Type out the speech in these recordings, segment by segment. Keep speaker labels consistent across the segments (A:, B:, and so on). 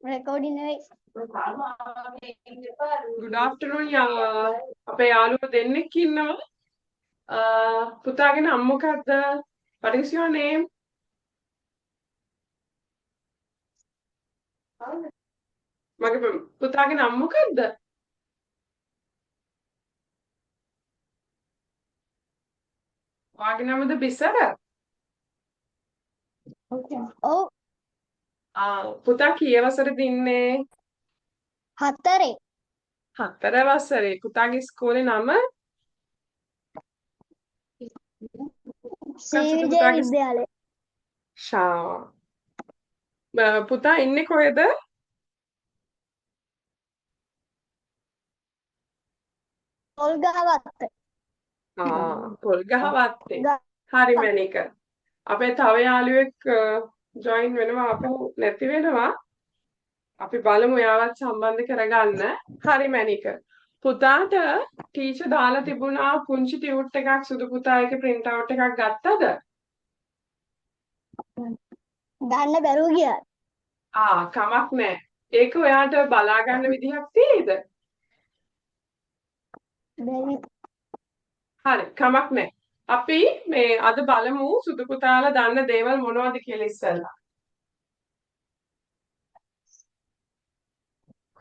A: recording නෙවෙයි.
B: Good afternoon අපේ යාළුවෝ දෙන්නෙක් ඉන්නවා. පුතාගේ නම මොකක්ද? What is your name? මගේ පුතාගේ නම මොකක්ද? ඔයාගේ නමද බිසර?
A: ඔව්.
B: පුතා කී වසරේද ඉන්නේ?
A: 4.
B: 4 වසරේ. පුතාගේ ඉස්කෝලේ නම?
A: ශ්‍රී විජය විද්‍යාලය.
B: ශා. පුතා ඉන්නේ කොහෙද?
A: පොල්ගහවත්ත.
B: පොල්ගහවත්තේ. හරි මැනික. අපේ තව යාළුවෙක් ජොයින් වෙනවා අපු නැති වෙනවා. අපි බලමු එයාවත් සම්බන්ධ කරගන්න. හරි මැනික. පුතාට ටීචර් දාලා තිබුණා පුංචි ටියුට් එකක් සුදු පුතා එකේ print out එකක් ගත්තද?
A: ගන්න බැරුව ගියා.
B: කමක් නැහැ. ඒක ඔයාට බලා ගන්න විදිහක් තියෙයිද?
A: බැරි.
B: හරි කමක් නැහැ. අපි මේ අද බලමු සුදු පුතාලා දන්න දේවල් මොනවද කියලා ඉස්සෙල්ලා.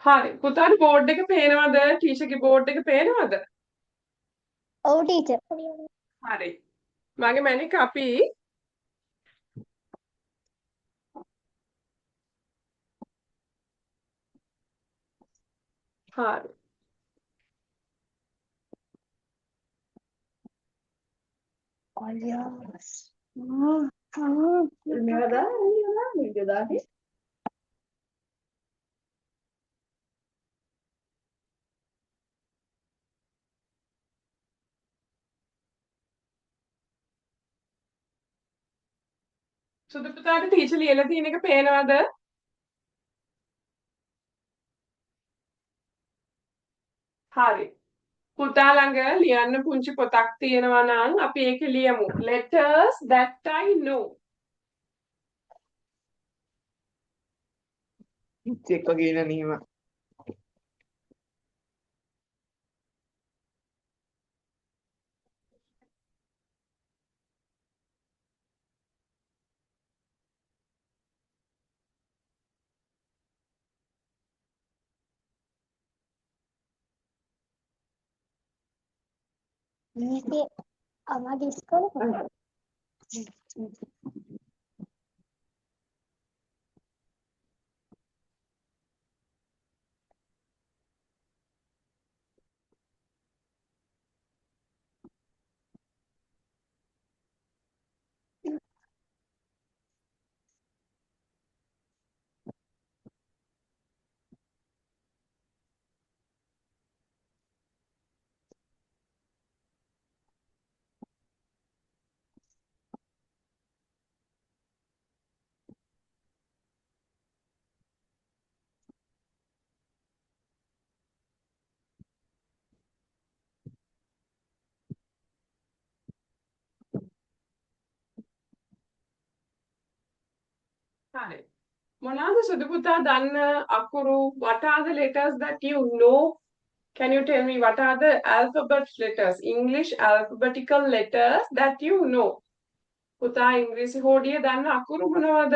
B: හරි පුතාට බෝඩ් එක පේනවද? ටීචර්ගේ බෝඩ් එක පේනවද?
A: ඔව් ටීචර්.
B: හරි. මගේ මැනික අපි හරි. සුදු පුතාට ටීචර් ලියලා තියෙන එක පේනවද? හරි. පුතා ළඟ ලියන්න පුංචි පොතක් තියෙනවා නම් අපි ඒකේ ලියමු. Letters that I know.
C: Cek lagi nih, Mak.
A: මේකේ අමගේ ඉස්කෝලේ කොහොමද?
B: හරි. මොනවාද සුදු පුතා දන්න අකුරු? What are the letters that you know? Can you tell me what are the alphabet letters? English alphabetical letters that you know. පුතා ඉංග්‍රීසි හෝඩිය දන්න අකුරු මොනවද?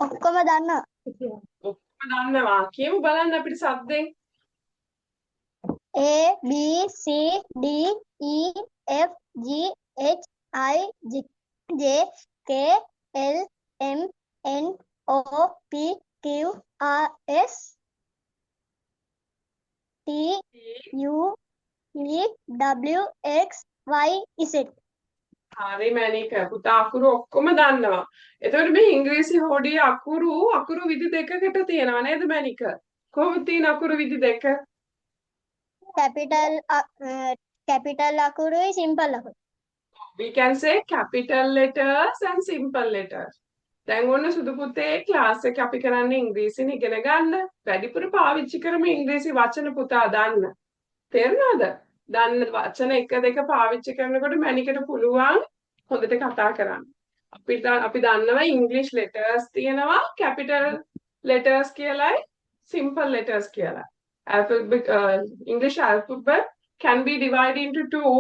A: ඔක්කොම දන්නවා.
B: ඔක්කොම දන්නවා. කියමු බලන්න අපිට සද්දෙන්.
A: A B C D E F G H I J K L M N O P Q R S T U V W X Y Z.
B: හරි මැනික පුතා අකුරු ඔක්කොම දන්නවා. එතකොට මේ ඉංග්‍රීසි හෝඩියේ අකුරු විදි දෙකකට තියෙනවා නේද මැනික? කොහොමද තියෙන අකුරු විදි දෙක?
A: capital අකුරුයි simple අකුරු.
B: We can say capital letters and simple letters. දැන් ඔන්න සුදු පුතේ ක්ලාස් එක අපි කරන්නේ ඉංග්‍රීසියෙන් ඉගෙන ගන්න. වැඩිපුර පාවිච්චි කරමු ඉංග්‍රීසි වචන පුතා දන්න. තේරුණාද? දන්න වචන එක දෙක පාවිච්චි කරනකොට මැනිකට පුළුවන් හොඳට කතා කරන්න. අපි දන්නවා English letters තියෙනවා capital letters කියලායි simple letters කියලායි. English alphabet can be divided into two,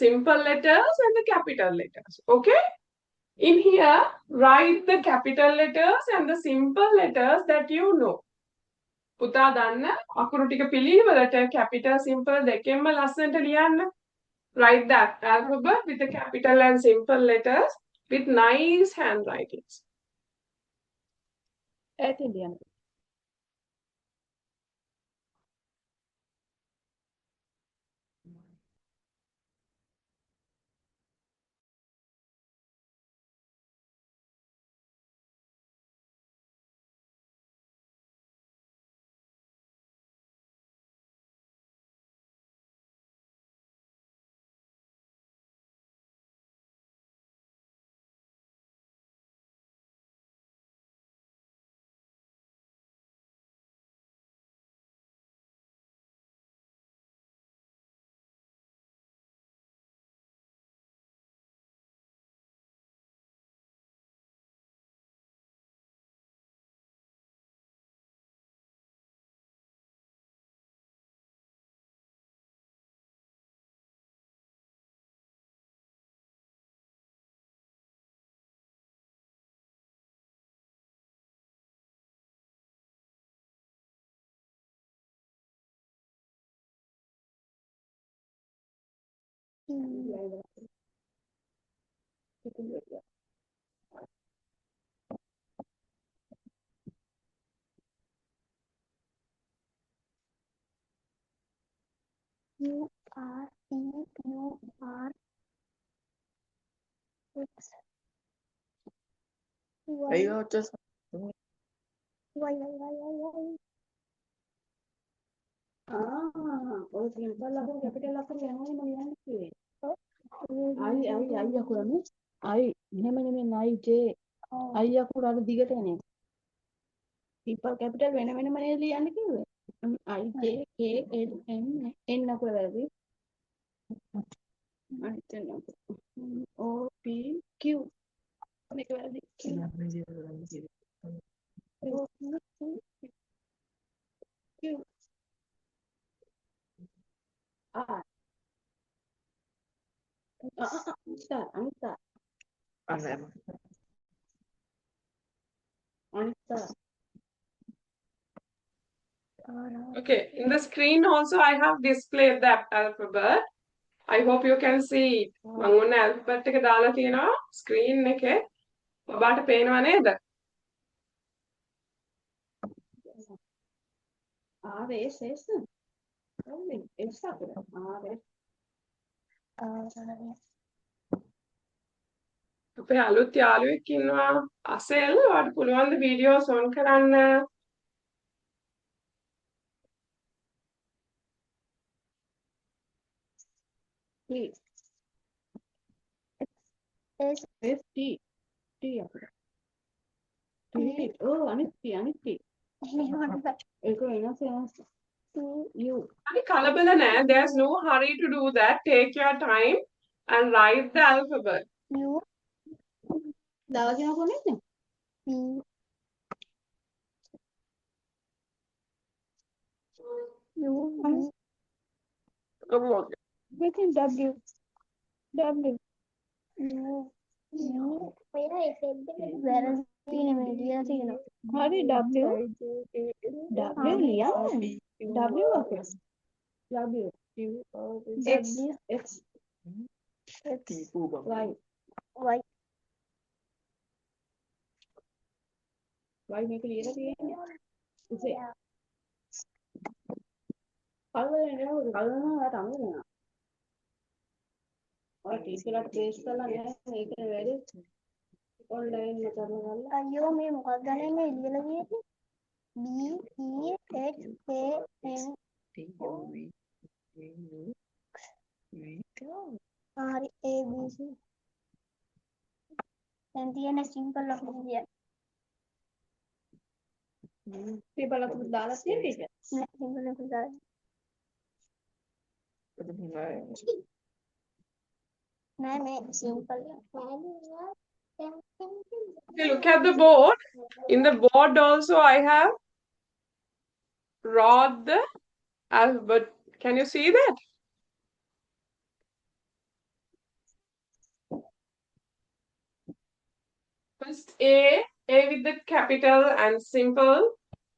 B: simple letters and the capital letters. Okay? In here, write the capital letters and the simple letters that you know. පුතා දන්න අකුරු ටික පිළිවෙලට capital simple දෙකෙන්ම ලස්සනට ලියන්න. Write that alphabet with the capital and simple letters with nice handwritings.
D: Indian.
A: U R T U R X Y
C: අයියෝ just
A: Y Y Y Y Y.
D: ඔය simple අකුරු කැපිටල් අකුරු යනවනේ මම යන්නේ කිව්වේ. I අකුරනේ. I මෙහෙම නෙමෙයි I J. I අකුර අර දිගට එන එක. සිම්පල් කැපිටල් වෙන වෙනම නේද ලියන්නේ කිව්වේ. I J K L M N අකුර වැරදි. අනිත් එක O P Q මේක වැරදි. O P Q R අනිත්තා
B: Okay, in the screen also I have displayed the alphabet. I hope you can see it. මම ඔන්න alphabet එක දාලා තියෙනවා screen එකේ. ඔබට පේනව නේද?
D: R S S S අකුර R S
B: අපේ අලුත් යාළුවෙක් ඉන්නවා අසෙල්. ඔයාලට පුළුවන් ද වීඩියෝස් on කරන්න?
D: T
A: S
D: S T T අකුර T අනිත් T ඒක වෙනස් U
B: හරි කලබල නෑ. There's no hurry to do that. Take your time and write the alphabet.
A: U
D: දාගෙන කොහොමද
A: P U
D: මේකෙන් W W
A: U වැරදි නෙමෙයි ලියලා තියෙනවා.
D: හරි W W ලියන්න W අකුර W X X Y
A: Y
D: Y මේක ලියලා තියෙන්නේ උසේ කල්වලට අමුදෙනවා ඔය ටීචර්ලාට පේස්ට් කරලා නැහැ මේක වැඩි ඔන්ලයින් එක කරලා
A: අයියෝ මේ මොකක්ද ගන්නේ මේ ලියලා තියෙන්නේ B E X K N හරි A B C දැන් තියෙන සිම්පල් අකුරු කියන්නේ
D: සිම්පල් අකුරු දාලා තියෙන ටීචර්
A: නෑ සිම්පල් අකුරු දාලා නෑ මේ simple
B: Okay, look at the board. In the board also I have wrote the alphabet. Can you see that? First A with the capital and simple,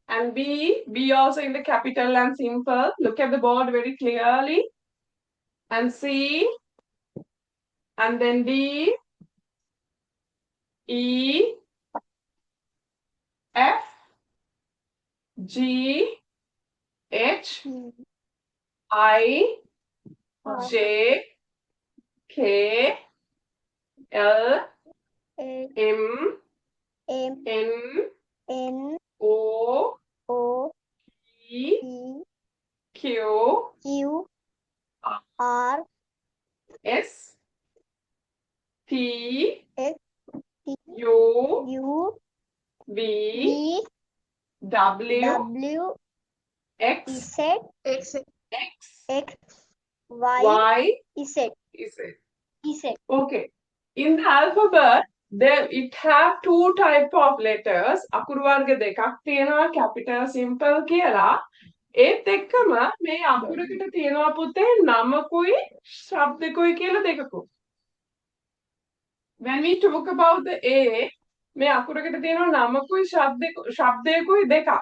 B: and B also in the capital and simple. Look at the board very clearly. And C, and then D, E, F, G, H, I, J, K, L, M,
A: M
B: N,
A: N
B: O,
A: O
B: P,
A: P
B: Q,
A: Q R
B: S, T,
A: S T
B: U,
A: U
B: V,
A: V
B: W,
A: W
B: X,
A: Z
B: X,
A: X Y
B: Y,
A: Z
B: Z.
A: Z.
B: Okay. In the alphabet, there it have two type of letters. අකුරු වර්ග දෙකක් තියෙනවා capital simple කියලා. ඒත් එක්කම මේ අකුරකට තියෙනවා පුතේ නමකුයි ශබ්දකුයි කියලා දෙකකුත්. When we talk about the A, මේ අකුරකට තියෙනවා නමකුයි ශබ්දයකුයි දෙකක්.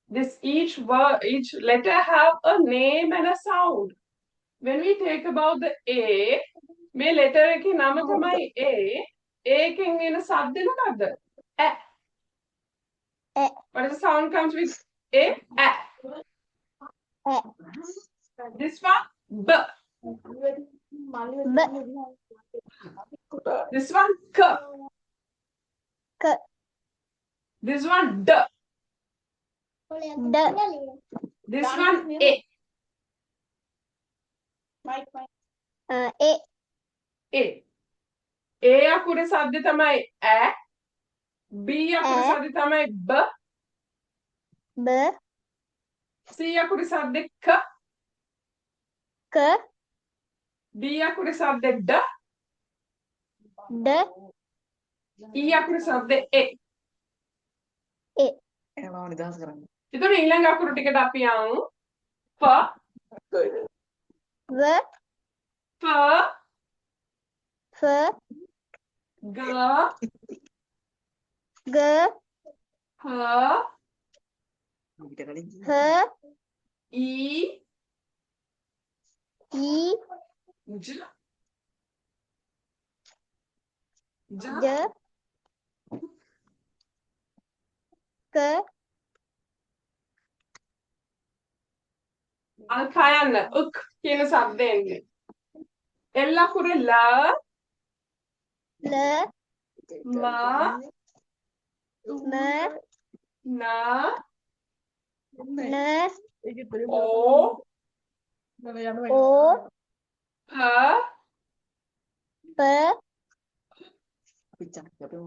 B: This each letter have a name and a sound. When we take about the A, මේ letter එකේ නම තමයි A. ඒකෙන් එන ශබ්දෙ මොකද්ද? A.
A: A.
B: What is the sound comes with A? A.
A: A.
B: This one B. This one K.
A: K.
B: This one D.
A: D
B: This one A.
A: A
B: A. A අකුරේ ශබ්දෙ තමයි A. B අකුරේ ශබ්දෙ තමයි B.
A: B
B: C අකුරේ ශබ්දෙ K.
A: K
B: D අකුරේ ශබ්දෙ D.
A: D
B: E අකුරේ ශබ්දෙ A.
C: එනවා නිදහස් කරන්න.
B: එතකොට ඊළඟ අකුරු ටිකට අපි යමු. P,
A: V
B: P,
A: F
B: G,
A: G
B: H,
C: ඊට කලින්
A: H
B: E,
A: E
B: J,
A: J K
B: අල් කයන්න උක් කියන ශබ්දය එන්නේ. L අකුරේ L,
A: L
B: M,
A: M
B: N,
A: N
B: O,
A: O
B: P,
A: P
C: පිටක් අපේ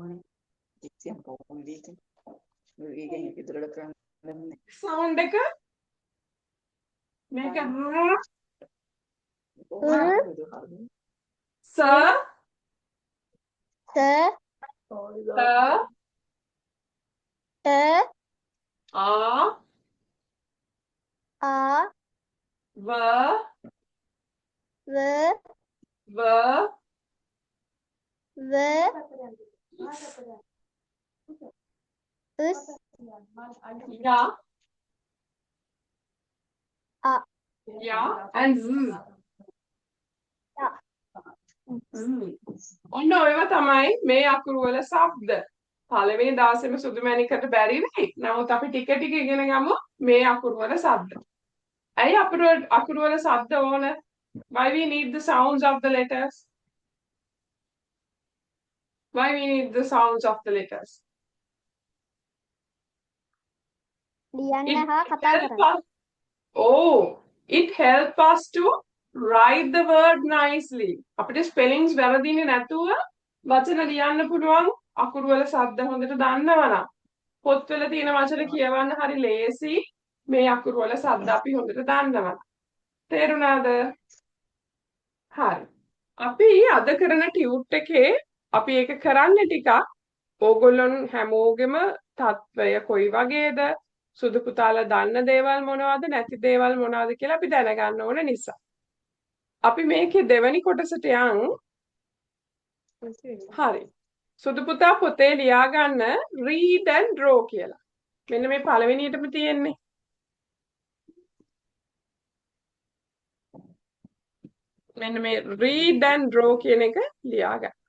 C: ඉතින් පොඩි දෙයක්. ඒකෙන් ඉදිරියට කරන්නේ.
B: sound එක මේක S,
A: T
B: T,
A: T
B: A,
A: A
B: V,
A: V
B: V,
A: V S
B: yeah,
A: A
B: yeah, and Z. ඔන්න ඔයව තමයි මේ අකුරු වල ශබ්ද. පළවෙනි දාසෙම සුදු මැණිකට බැරි වෙයි. නමුත් අපි ටික ටික ඉගෙන ගමු මේ අකුරු වල ශබ්ද. ඇයි අකුරු වල ශබ්ද ඕන? Why we need the sounds of the letters? Why we need the sounds of the letters?
A: ලියන්න හා කතා
B: help
A: කරන්න.
B: us. Oh, it help us to write the word nicely. අපිට spellings වැරදින්නේ නැතුව වචන ලියන්න පුළුවන් අකුරු වල ශබ්ද හොඳට දන්නවනම්. පොත්වල තියෙන වචන කියවන්න හරි ලේසි. මේ අකුරු වල ශබ්ද අපි හොඳට දන්නවනම්. තේරුණාද? හරි. අපි අද කරන ටියුට් එකේ අපි ඒක කරන්නේ ටිකක් ඕගොල්ලොන් හැමෝගෙම තත්වය කොයි වගේද සුදු පුතාලා දන්න දේවල් මොනවද නැති දේවල් මොනවද කියලා අපි දැනගන්න ඕන නිසා. අපි මේකේ දෙවැනි කොටසට යන්. හරි. සුදු පුතා පොතේ ලියා ගන්න read and draw කියලා. මෙන්න මේ පළවෙනියටම තියෙන්නේ. මෙන්න මේ read and draw කියන එක ලියා ගන්න.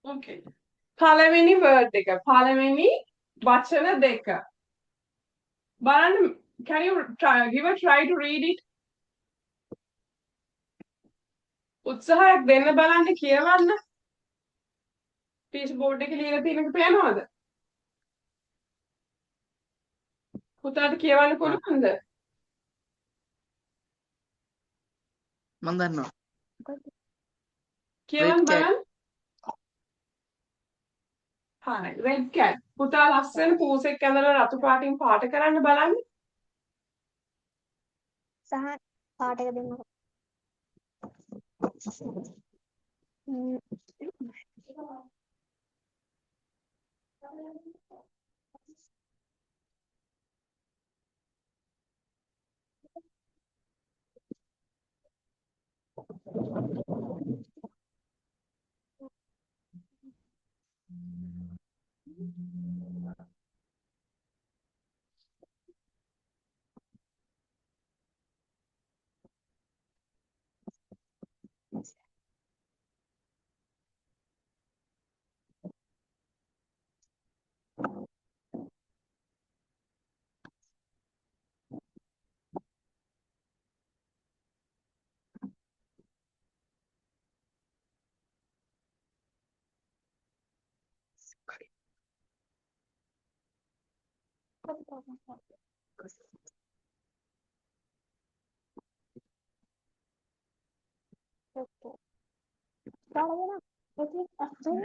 B: Okay. පළවෙනි word එක පළවෙනි වචන දෙක බලන්න. Can you give a try to read it? උත්සාහයක් දෙන්න බලන්න කියවන්න. පීච් බෝඩ් එකේ ලියලා තියෙන එක පේනවද? පුතාට කියවන්න පුළුවන්ද?
C: මම දන්නවා.
B: කියවන්න
C: Red cat.
B: බලන්න. හරි. Red cat. පුතා ලස්සන පූසෙක් ඇඳලා රතු පාටින් පාට කරන්න බලන්න.
A: සහ පාට එක දෙන්න.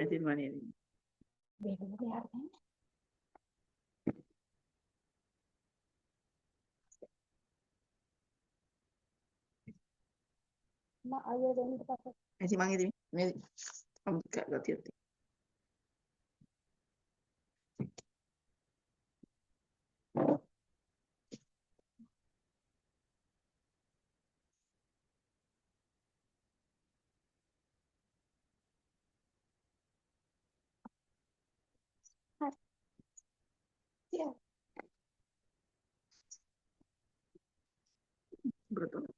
C: ඉතින් මනේ. ඉතින් මම ඉතින් මේ අමුත් කරලා තියෙන්නේ. Betul.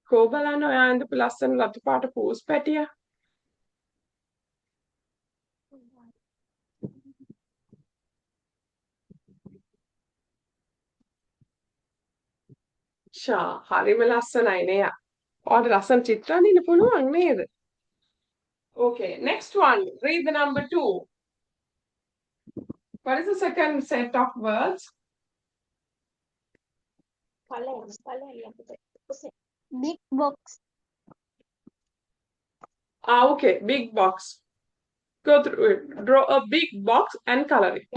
B: කෝ බලන්න ඔයා අඳපු ලස්සන රතු පාට පූස් පැටිය. ෂා හරිම ලස්සනයි නේ. ඔයාලට ලස්සන චිත්‍ර අඳින්න පුළුවන් නේද? Okay, next one. Read the number 2. What is the second set of words?
A: Big box.
B: Okay, big box. Go through it. Draw a big box and color it.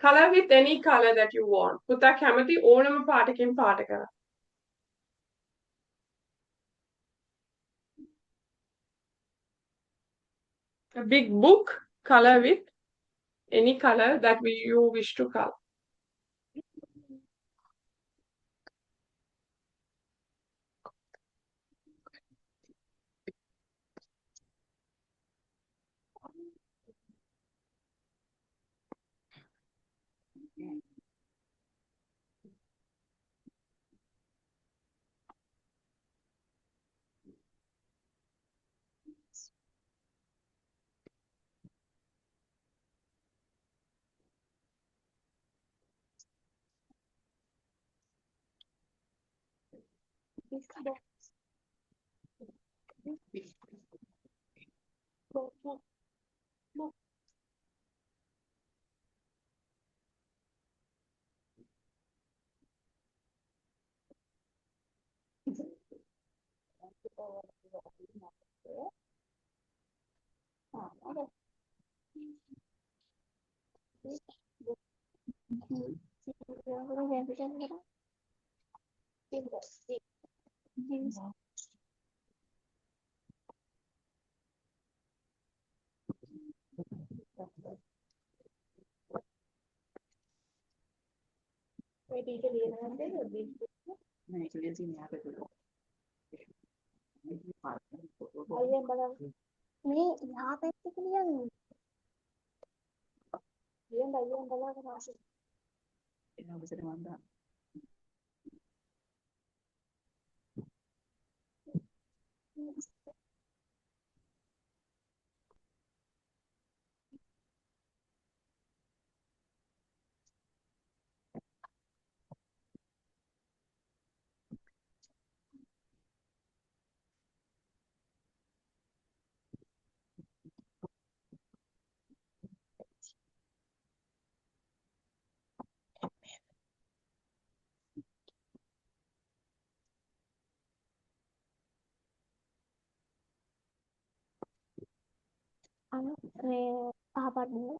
B: Color with any color that you want. පුතා කැමති ඕනම පාටකින් පාට කරන්න. A big book, color with any color that you wish to color.
C: मैं इसलिए जी यहाँ पे करूँ
A: नहीं यहाँ पे टिक लिया नहीं
C: यहाँ पे से मानता
A: apa dulu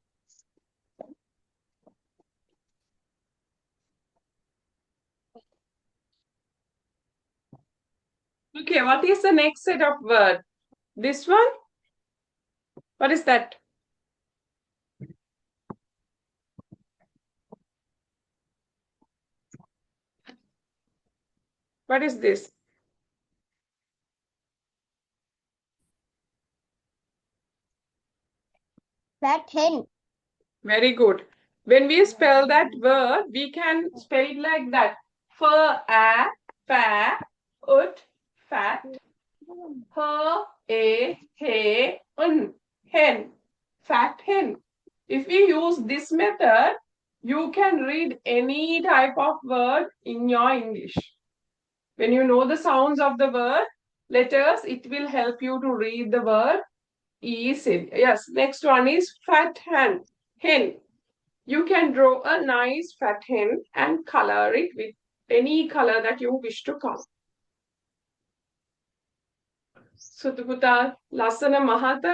B: Okay, what is the next set of word? This one? What is that? What is this?
A: fat hen
B: Very good. When we spell that word, we can spell it like that. A, fa, ut, fat. He, un, hen. Fat hen. If we use this method, you can read any type of word in your English. When you know the sounds of the word, letters, it will help you to read the word easily. Yes, next one is fat hen. Hen. You can draw a nice fat hen and color it with any color that you wish to color. සුදු පුතා ලස්සන මහත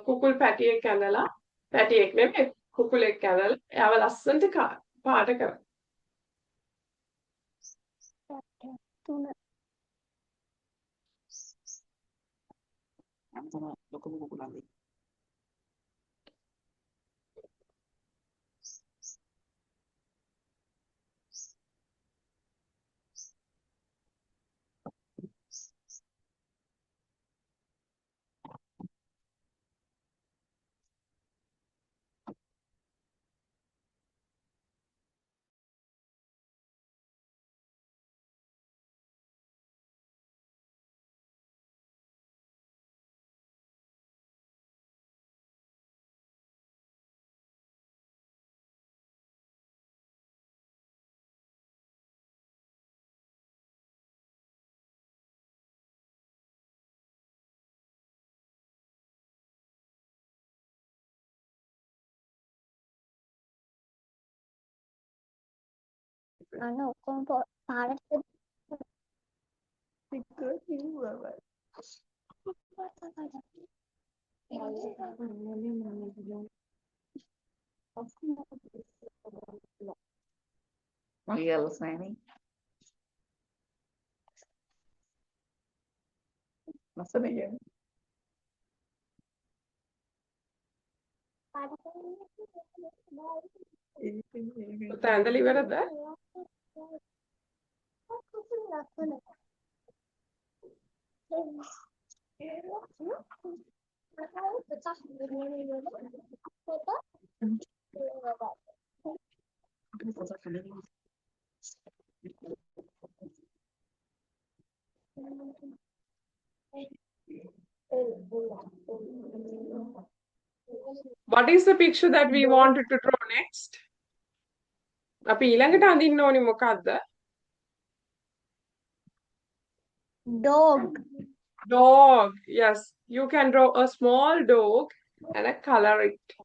B: කුකුල් පැටියෙක් ඇඳලා පැටියෙක් නෙමෙයි කුකුලෙක් ඇඳලා එයාව ලස්සනට පාට කරා.
C: sama loko buku lagi
A: ano kung para
C: panggil saya ini masa nih ya
B: පුතා ඇඳලා ඉවරද? What is the picture that we wanted to draw next? අපි ඊළඟට අඳින්න ඕනි මොකද්ද?
A: Dog.
B: Dog. Yes, you can draw a small dog and color it.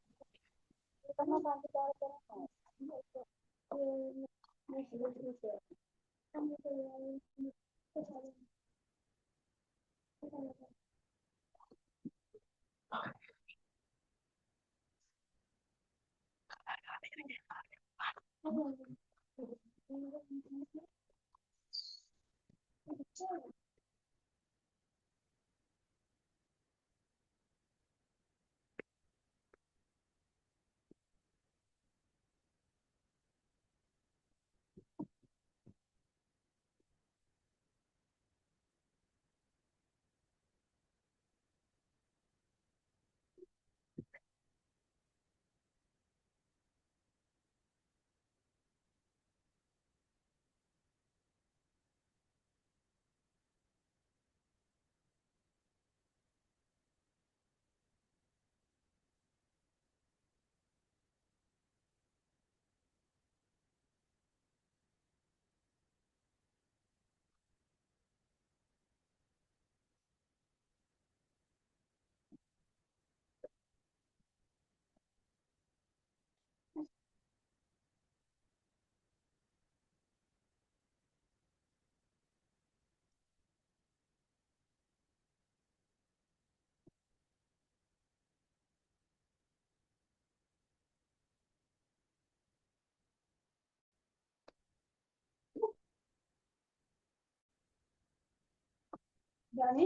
D: Dani?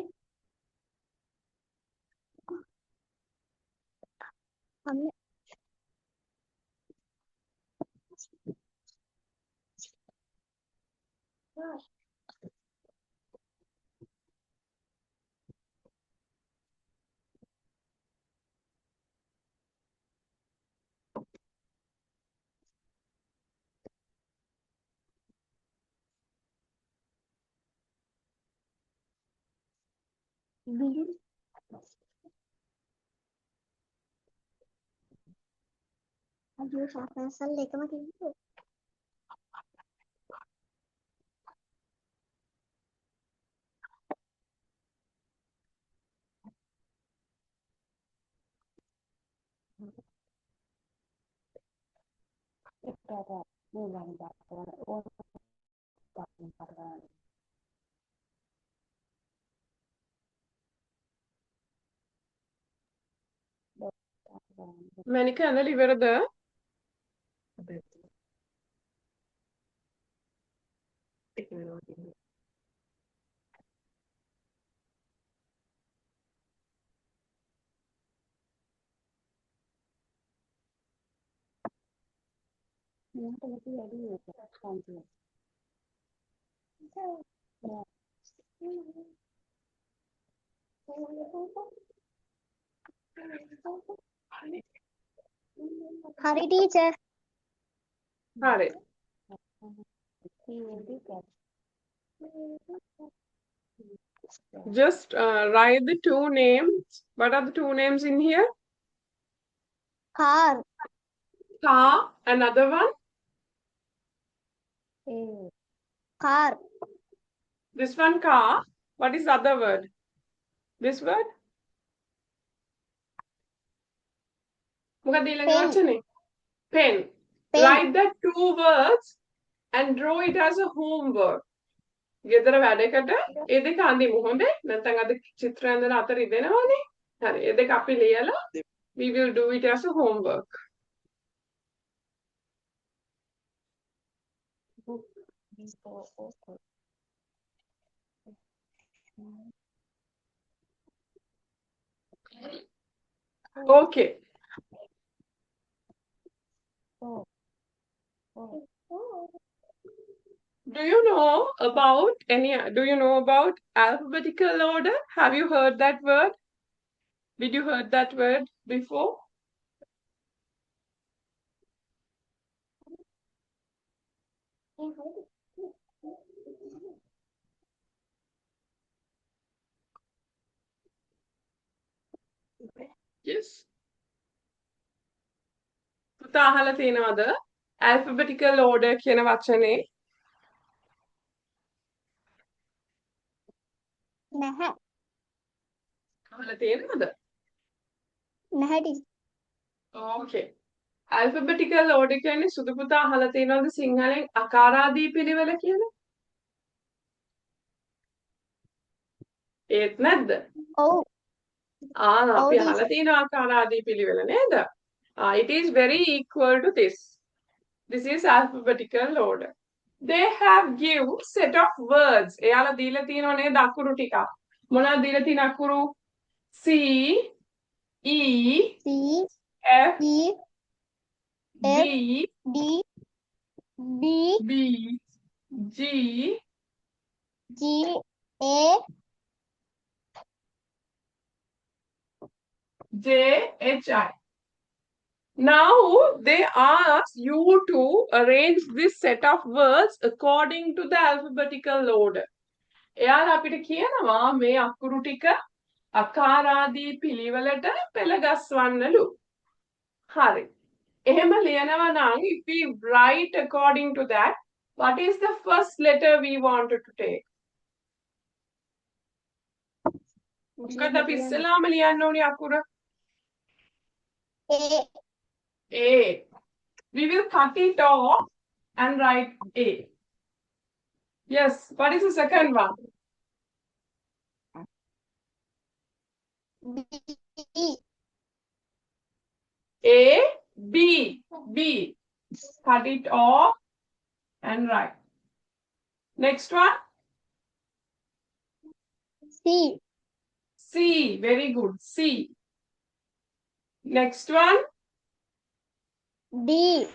A: අයියෝ සාපස්සල් එකම කිව්වේ.
B: මැනික ඇඳලා ඉවරද?
A: හරි ටීචර්.
B: හරි. Just write the two names. What are the two names in here?
A: Car.
B: Car. Another one?
A: Car.
B: This one car. What is the other word? This word? මොකක්ද ඊළඟ
A: Pen.
B: වචනේ? Pen.
A: Pen.
B: Write the two words and draw it as a homework. ගෙදර වැඩකට ඒ දෙක අඳිමු හොඳේ? නැත්නම් අද චිත්‍ර ඇඳලා අතර ඉදෙනවනේ. හරි. ඒ දෙක අපි ලියලා we will do it as a homework. Okay. Do you know about do you know about alphabetical order? Have you heard that word? Did you heard that word before? Yes. පුතා අහලා තියෙනවද? Alphabetical order කියන වචනේ?
A: නැහැ.
B: අහලා තියෙනවද?
A: නැහැ teacher.
B: Okay. Alphabetical order කියන්නේ සුදු පුතා අහලා තියෙනවද සිංහලෙන් අකාරාදී පිළිවෙල කියලා? ඒත් නැද්ද?
A: ඔව්.
B: අපි
A: teacher.
B: අහලා තියෙන ආකාරාදී පිළිවෙල නේද? It is very equal to this. This is alphabetical order. They have give set of words. එයාලා දීලා තියෙනව නේද අකුරු ටිකක්. මොනවද දීලා තියෙන අකුරු? C E
A: C
B: F
A: E
B: D
A: D B
B: B G
A: G A
B: J H I. Now they ask you to arrange this set of words according to the alphabetical order. එයාලා අපිට කියනවා මේ අකුරු ටික අකාරාදී පිළිවෙලට පෙළ ගස්වන්නලු. හරි. එහෙම ලියනවා නම් if we write according to that, what is the first letter we wanted to take? මොකද අපි ඉස්සෙල්ලාම ලියන්න ඕනේ අකුර?
A: A
B: A. We will cut it off and write A. Yes, what is the second one?
A: B
B: A, B, B. Cut it off and write. Next one,
A: C
B: C. Very good, C. Next one,
A: D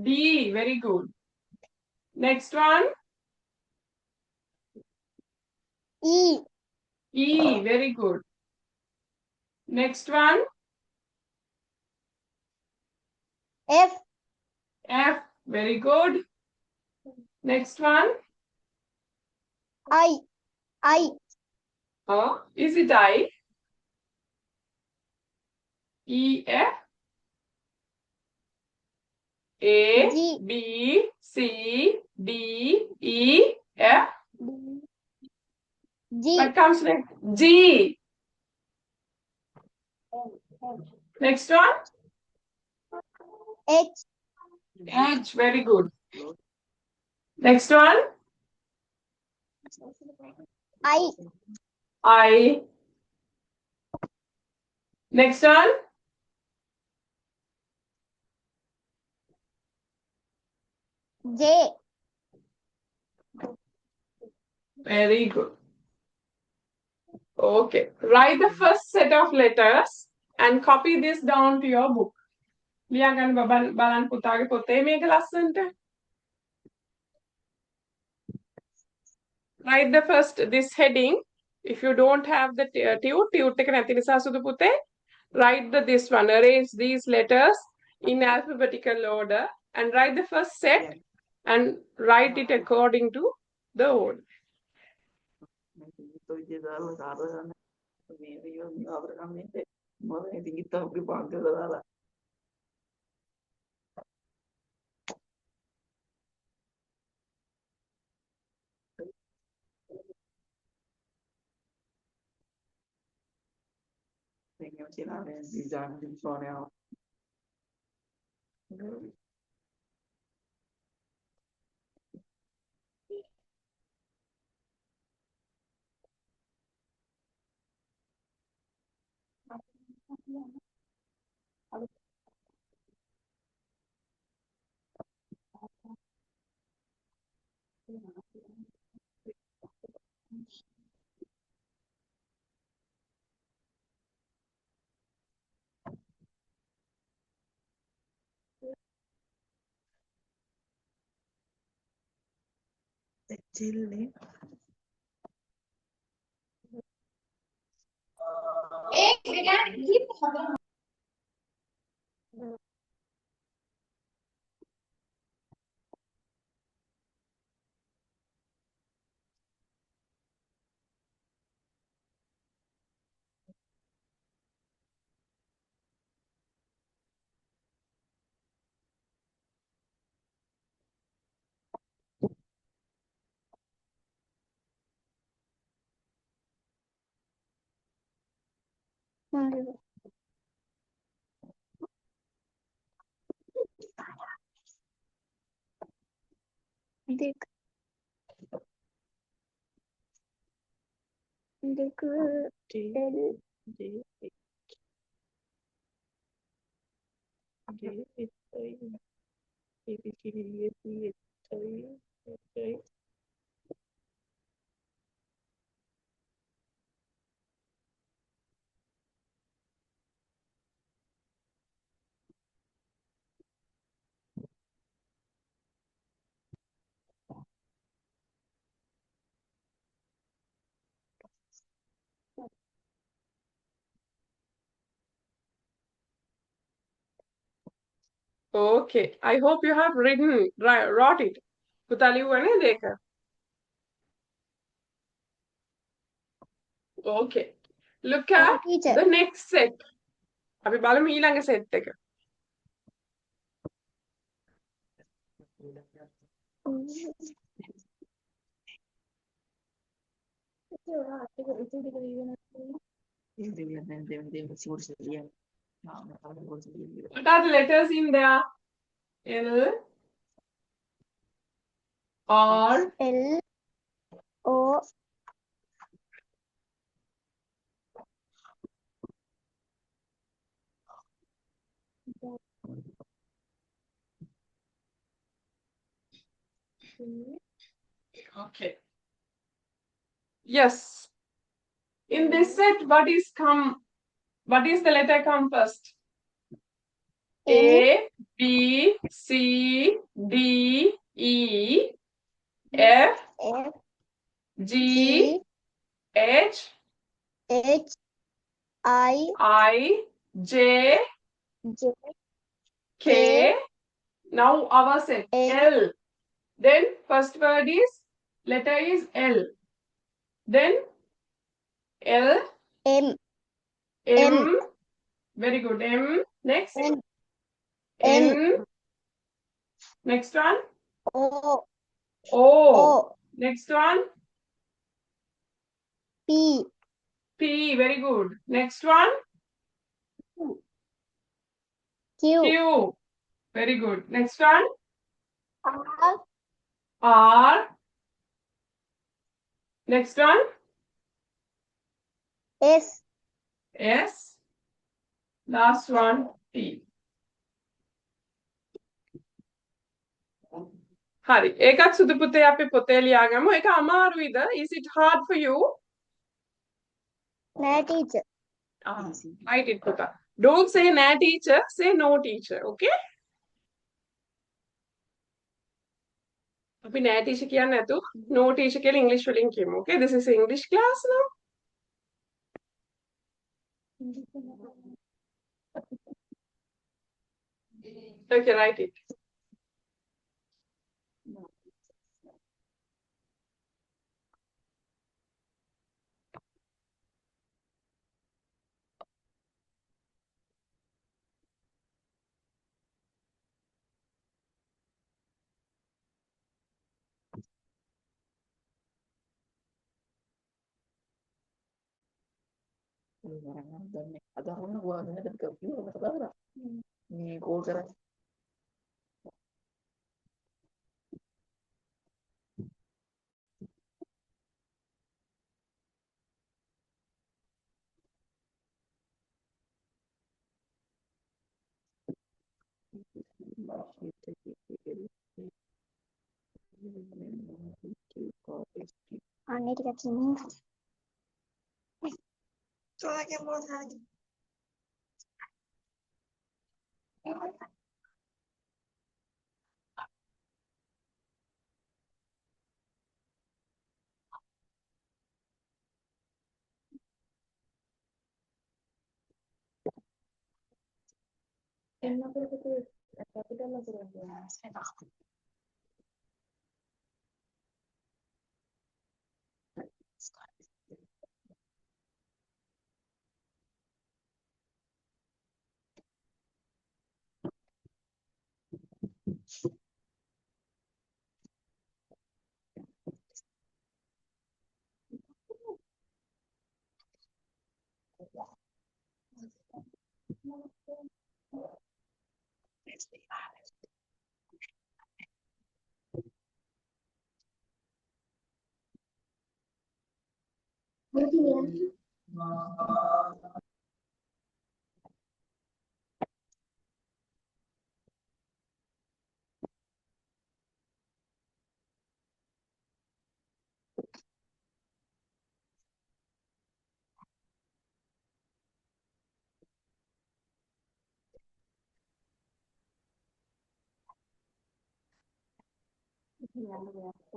B: D. Very good. Next one,
A: E
B: E. Very good. Next one,
A: F
B: F. Very good. Next one,
A: I
B: is it I? E, F. A,
A: G.
B: B, C, D, E, F.
A: G
B: What comes next? G. Next one,
A: H
B: H. Very good. Next one, I. Next one,
A: J
B: very good. Okay, write the first set of letters and copy this down to your book. ලියාගන්න බලන්න පුතාගේ පොතේ මේක ලස්සනට. Write the first this heading. If you don't have the tute එක නැති නිසා සුදු පුතේ, write this one. Arrange these letters in alphabetical order and write the first set and write it according to the order.
C: Jelly.
A: Dick. Dick.
D: D
A: L.
D: D D H I A B C D E F G H I J.
B: Okay. I hope you have wrote it. පුතා ලිව්වනේ ඒක. Okay. Look at
A: Teacher.
B: the next set. අපි බලමු ඊළඟ set එක. What are the letters in there? L, R,
A: L. O.
B: okay. Yes. In this set, what is the letter come first? A, B, C, D, E, F,
A: F.
B: G,
A: G.
B: H,
A: H.
B: I, J,
A: J.
B: K. Now our set L. Then first word is letter is L. Then L,
A: M.
B: M. Very good. M. Next.
A: N.
B: N. Next one.
A: O.
B: O.
A: O.
B: Next one.
A: P.
B: P. Very good. Next one.
A: Q.
B: Q. Very good. Next one.
A: R.
B: R. Next one.
A: S.
B: S. Last one. T. හරි ඒකත් සුදු පුතේ අපි පොතේ ලියාගමු ඒක අමාරුයිද is it hard for you
A: No teacher.
B: write it පුතා don't say na teacher say no teacher okay අපි na teacher කියන්නේ නැතු no teacher කියලා english වලින් කියමු okay this is english class now okay write it
C: Ada orang gua ada dekat view apa kabar? Ni call kara.
A: අනේ ටිකක් කියන්න. Soalnya mau lagi.
D: එන්නකොට පුතේ කැපිටල් ලකුණක් ගන්නවා.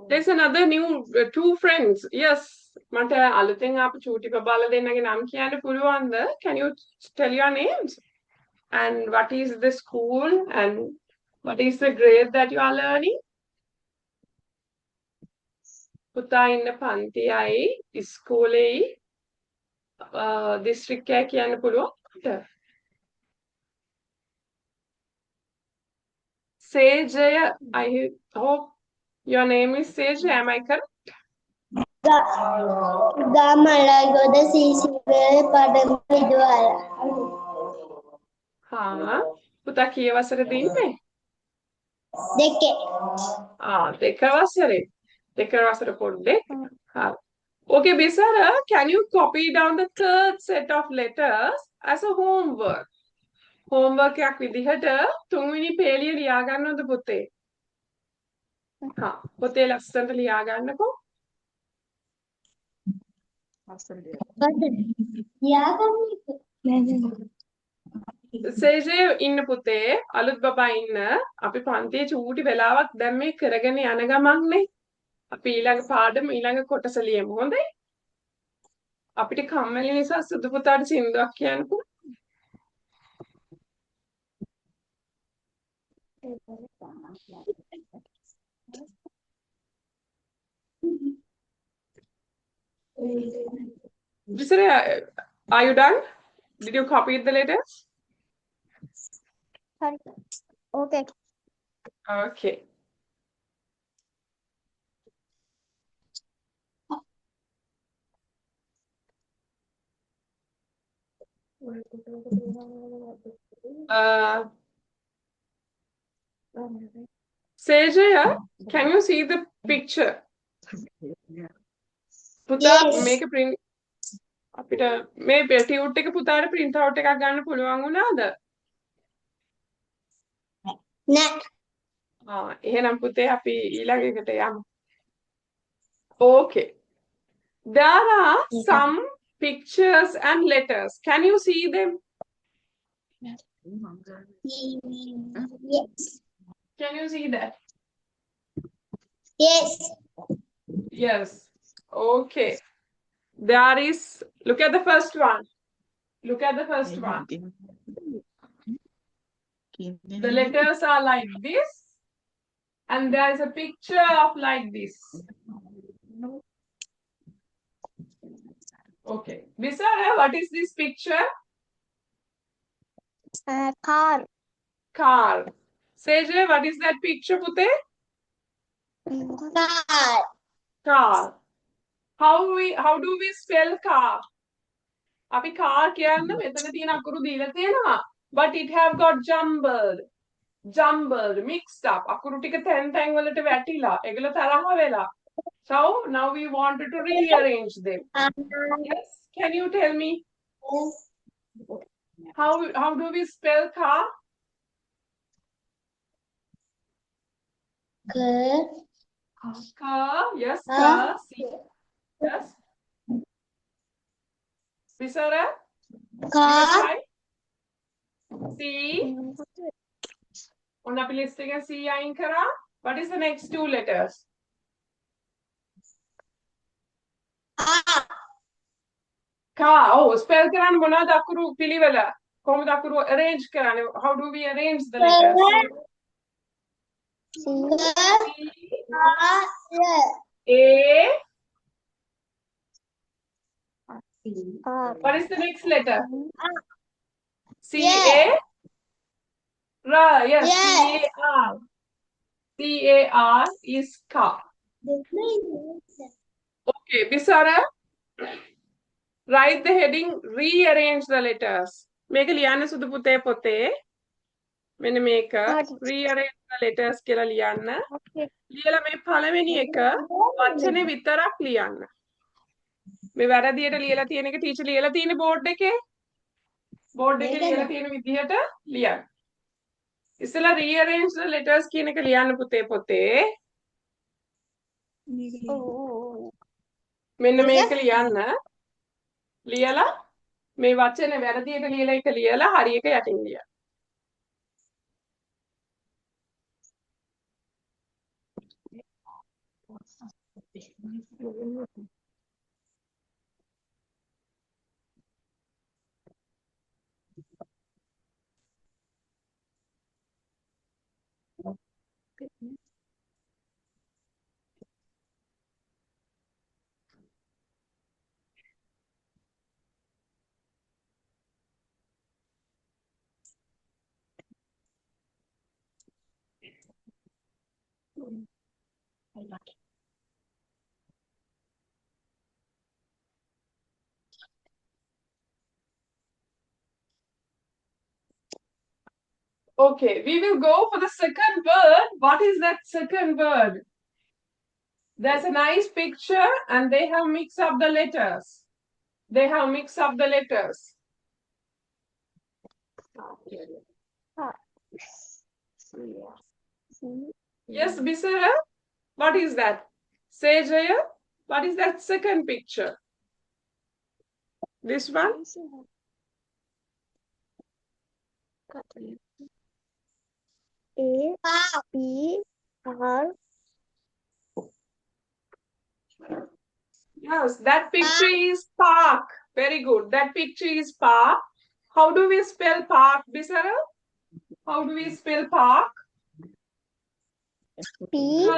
B: There's another new two friends. Yes. මට අලුතෙන් ආපු චූටි බබාලා දෙන්නගේ නම් කියන්න පුළුවන්ද? Can you tell your names? And what is the school and what is the grade that you are learning? පුතා ඉන්න පන්තියයි ඉස්කෝලේයි දිස්ත්‍රික්කය කියන්න පුළුවන්ද? Sejaya, I hope your name is Sejaya, am I correct?
A: ගමලගොඩ සීසිවේ පඩම විදුහල.
B: හා පුතා කී වසරේද ඉන්නේ?
A: දෙකේ.
B: දෙක වසරේ. දෙක වසර පොඩ්ඩේ. හරි. Okay, Bisara, can you copy down the third set of letters as a homework? Homework එකක් විදිහට තුන්වෙනි පේලිය ලියා ගන්නවද පුතේ? හා පුතේ ලස්සනට ලියා ගන්නකෝ. සේජේ ඉන්න පුතේ අලුත් බබා ඉන්න අපි පන්තියේ චූටි වෙලාවක් දැන් මේ කරගෙන යන ගමන්නේ අපි ඊළඟ පාඩම ඊළඟ කොටස ලියමු හොඳයි අපිට කම්මැලි නිසා සුදු පුතාට සින්දුවක් කියන්නකෝ Visara, are you done? Did you copy the letters?
A: Sorry. Okay.
B: Okay. Sejaya, can you see the picture? පුතා මේක print අපිට මේ ටියුට් එක පුතාට print out එකක් ගන්න පුළුවන් වුණාද?
A: නෑ.
B: එහෙනම් පුතේ අපි ඊළඟ එකට යමු. Okay. There are some pictures and letters. Can you see them?
A: Yes.
B: Can you see that?
A: Yes.
B: Yes. Okay. There is, look at the first one. Look at the first one. The letters are like this. And there is a picture of like this. Okay. Visara, what is this picture?
A: Car.
B: Car. Sejay, what is that picture, Pute?
A: Car.
B: Car. How do we spell car? අපි car කියන්න මෙතන තියෙන අකුරු දීලා තියෙනවා. But it have got jumbled, mixed up. අකුරු ටික තැන් වලට වැටිලා. ඒගොල්ලෝ තරහ වෙලා. So now we wanted to rearrange them. Yes. Can you tell me how do we spell car? Car. Yes. Car. C. Yes. Visara?
A: Car.
B: C. On the list again, C ayin kara. What is the next two letters?
A: Ah.
B: Ka. Oh, spell karan monada akuru piliwala. කොහොමද අකුරු arrange කරන්නේ? How do we arrange the letters?
A: C
B: A.
A: R
B: What is the next letter? C
A: Yeah.
B: A. Ra. Yes.
A: Yeah.
B: C A R. C A R is ka. Okay, Bisara. Write the heading. Rearrange the letters. මේක ලියන්න සුදු පුතේ පොතේ. මෙන්න මේක rearrange the letters කියලා ලියන්න.
A: Okay.
B: ලියලා මේ පළවෙනි එක වචනේ විතරක් ලියන්න. මේ වැරදියට ලියලා තියෙන එක ටීචර් ලියලා තියෙන බෝඩ් එකේ. බෝඩ් එකේ ලියලා තියෙන විදිහට ලියන්න. ඉස්සෙල්ලා rearrange the letters කියන එක ලියන්න පුතේ පොතේ.
A: Oh.
B: මෙන්න මේක ලියන්න. ලියලා මේ වචනේ වැරදියට ලියලා එක ලියලා හරි එක යටින් ලියන්න. Okay, we will go for the second word. What is that second word? There's a nice picture and they have mixed up the letters. They have mixed up the letters. Yes, Bisara? What is that? Say, Jaya, what is that second picture? This one?
A: A P R.
B: Yes, that picture is park. Very good. That picture is park. How do we spell park, Bisara? How do we spell park?
A: P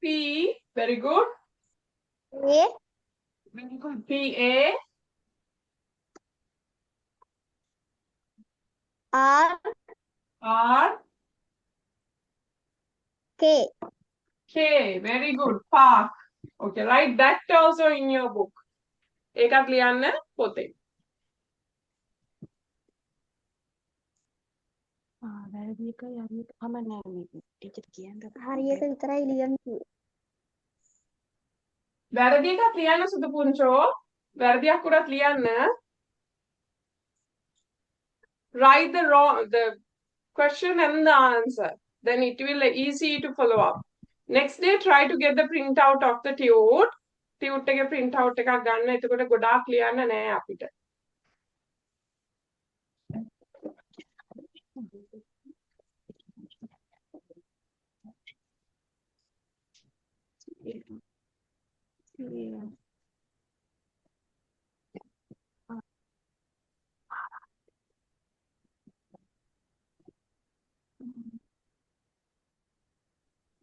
B: P. Very good.
A: A
B: Very good. P A
A: R
B: R
A: K.
B: K. Very good. Park. Okay, write that also in your book. එකක් ලියන්න පොතේ.
D: වැරදි එකයි හරි එක කමක් නැහැ මේක. ටීචර් කියන්න.
A: හරියට විතරයි ලියන්න කිව්වේ.
B: වැරදි එකක් ලියන්න සුදු පුංචෝ. වැරදි අකුරක් ලියන්න. Write the question and the answer. Then it will be easy to follow up. Next day try to get the printout of the tute. Tute එකේ printout එකක් ගන්න. එතකොට ගොඩාක් ලියන්න නෑ අපිට.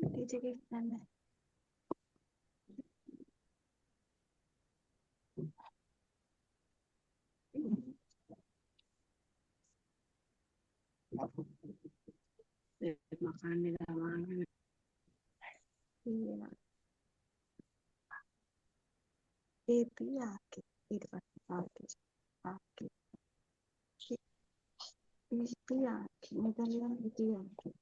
D: ටීචර් කියන්න. මකන්නේ දාමාගෙන. ඒ පියාකේ ඊට පස්සේ ආකේ පියාකේ මෙතන පියාකේ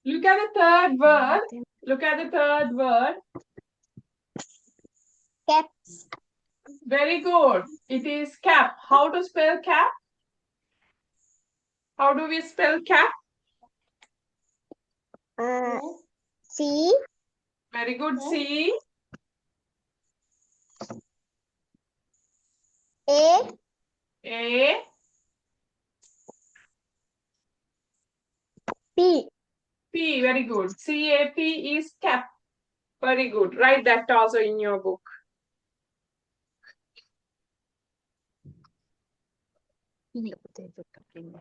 B: Look at the third word. Look at the third word.
A: Cap.
B: Very good. It is cap. How to spell cap? How do we spell cap?
A: C.
B: Very good. C.
A: A.
B: A.
A: P.
B: P. Very good. C-A-P is cap. Very good. Write that also in your book.
D: Ini පුතේ පොඩ්ඩක් ඉන්න.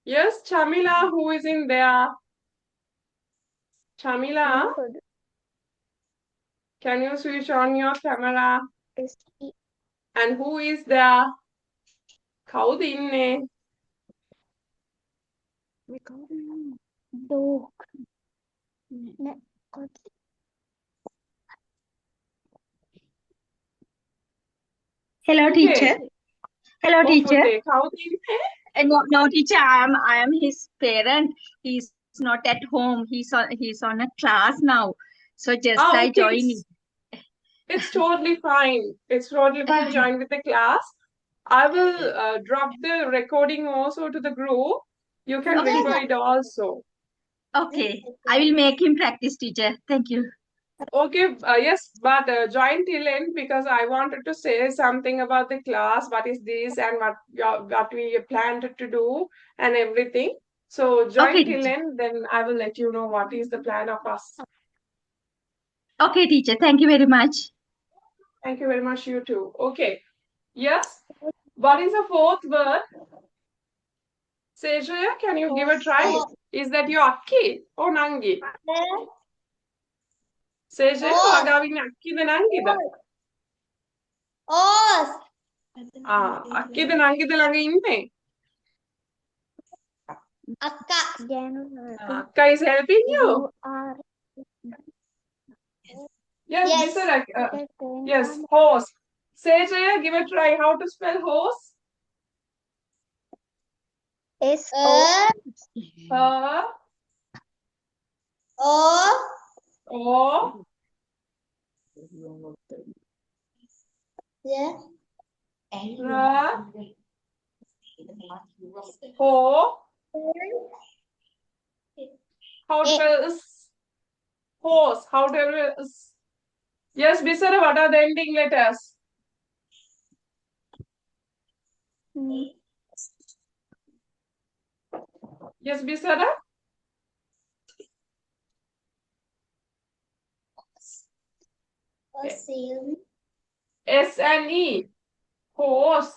B: Yes, Chamila, who is in there? Chamila, can you switch on your camera?
A: S. E.
B: And who is there? කවුද ඉන්නේ?
D: මේ කවුද ඉන්නේ?
A: Dog.
E: Hello,
B: Okay.
E: teacher. Hello, teacher.
B: ඔප්පුතේ කවුද ඉන්නේ?
E: No, teacher. I am his parent. He's not at home. He's on a class now. So just I
B: Okay.
E: join.
B: It's totally fine. It's totally fine. Join with the class. I will drop the recording also to the group. You can
E: Okay.
B: refer it also.
E: Okay, I will make him practice, teacher. Thank you.
B: Okay, yes, but join till end because I wanted to say something about the class. What is this and what we planned to do and everything. So join
E: Okay,
B: till
E: teacher.
B: end, then I will let you know what is the plan of us.
E: Okay, teacher. Thank you very much.
B: Thank you very much, you too. Okay. Yes. What is the fourth word? Sejaya, can you give a try? Is that your akki or nangi? Sejaya, wagavin akki the nangi da?
A: Os.
B: Akki the nangi the langa inne.
A: Akka.
B: Akka is helping you.
A: R.
B: Yes,
A: Yes.
B: Mr. Yes, horse. Sejaya, give a try. How to spell horse?
A: S. O. O.
B: O,
A: Yeah.
B: Ra, Ho. How to spell is? Horse. How to spell is? Yes, Mr. What are the ending letters? Yes, Mr. S and E. Horse.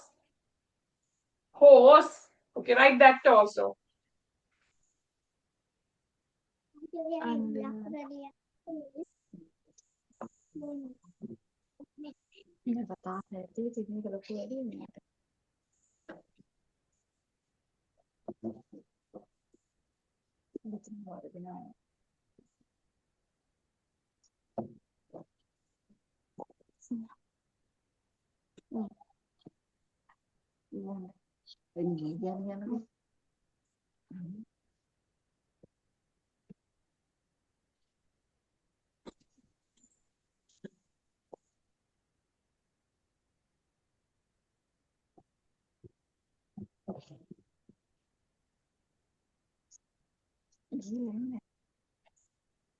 B: Horse. Okay, write that also.
D: ඉන්න කතා කරද්දී ඉතින් මේක ලොකු වැඩි නේද? මෙතන වරදිනවා.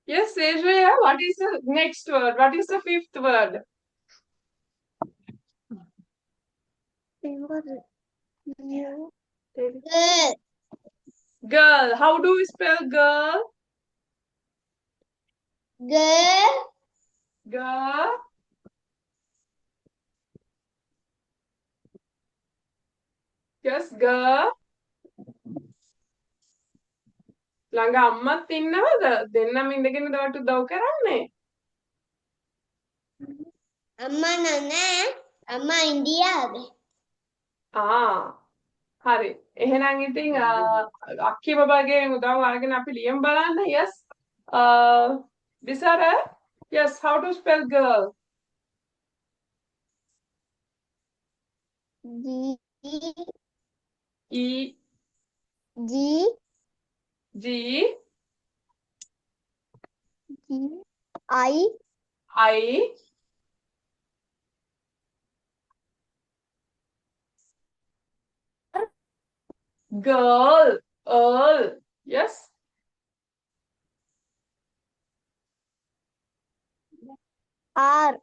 B: Yes, Sejaya, what is the next word? What is the fifth word? Girl. How do we spell girl?
A: Girl.
B: Girl. Yes, girl. ළඟ අම්මත් ඉන්නවද? දෙන්නම ඉඳගෙන දවට උදව් කරන්නේ?
A: අම්මා නෑ. අම්මා ඉන්දියාවේ.
B: හරි. එහෙනම් ඉතින් අක්කි බබාගේ උදව් අරගෙන අපි ලියමු බලන්න. Yes. Bisara, yes, how to spell girl?
A: G
B: E
A: G
B: G
A: G I
B: I girl. Yes.
A: R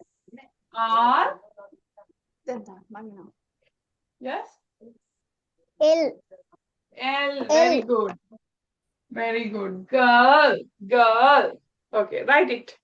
B: R.
C: Mana?
B: Yes.
A: L
B: L. Very good. Very good. Girl. Okay, write it.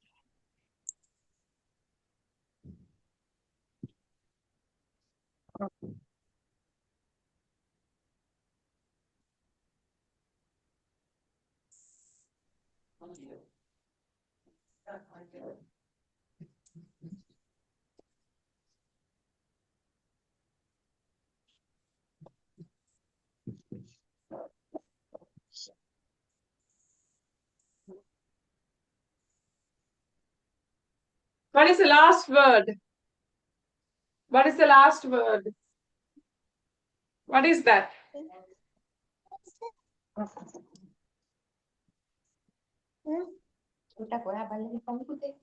B: What is the last word? What is the last word? What is that?
C: Udah kau apa lagi kamu putih?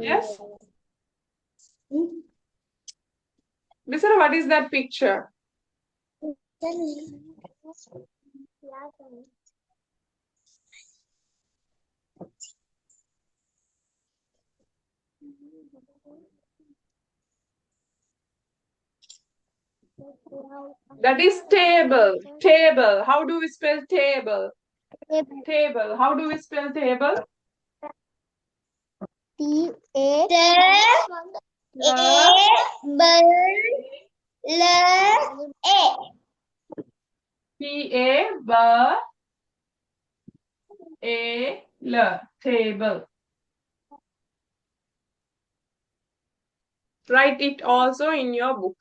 B: Yes. Bisara, what is that picture? That is table. Table. How do we spell table? Table. How do we spell table?
A: T A
B: Table. Table. Write it also in your book.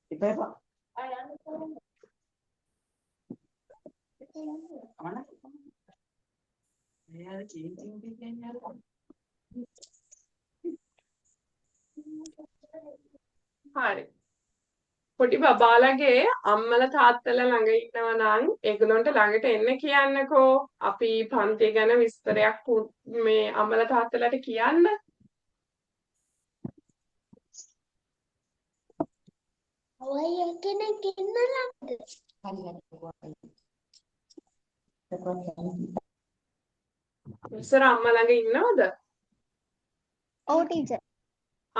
C: Ibu apa? Mana? Ya, cincin bikinnya.
B: හරි. පොඩි බබාලගේ අම්මලා තාත්තලා ළඟ ඉන්නවා නම් ඒගොල්ලන්ට ළඟට එන්න කියන්නකෝ. අපි පන්ති ගැන විස්තරයක් මේ අම්මලා තාත්තලාට කියන්න. ඉස්සර අම්මා ළඟ ඉන්නවද?
A: Oh, teacher.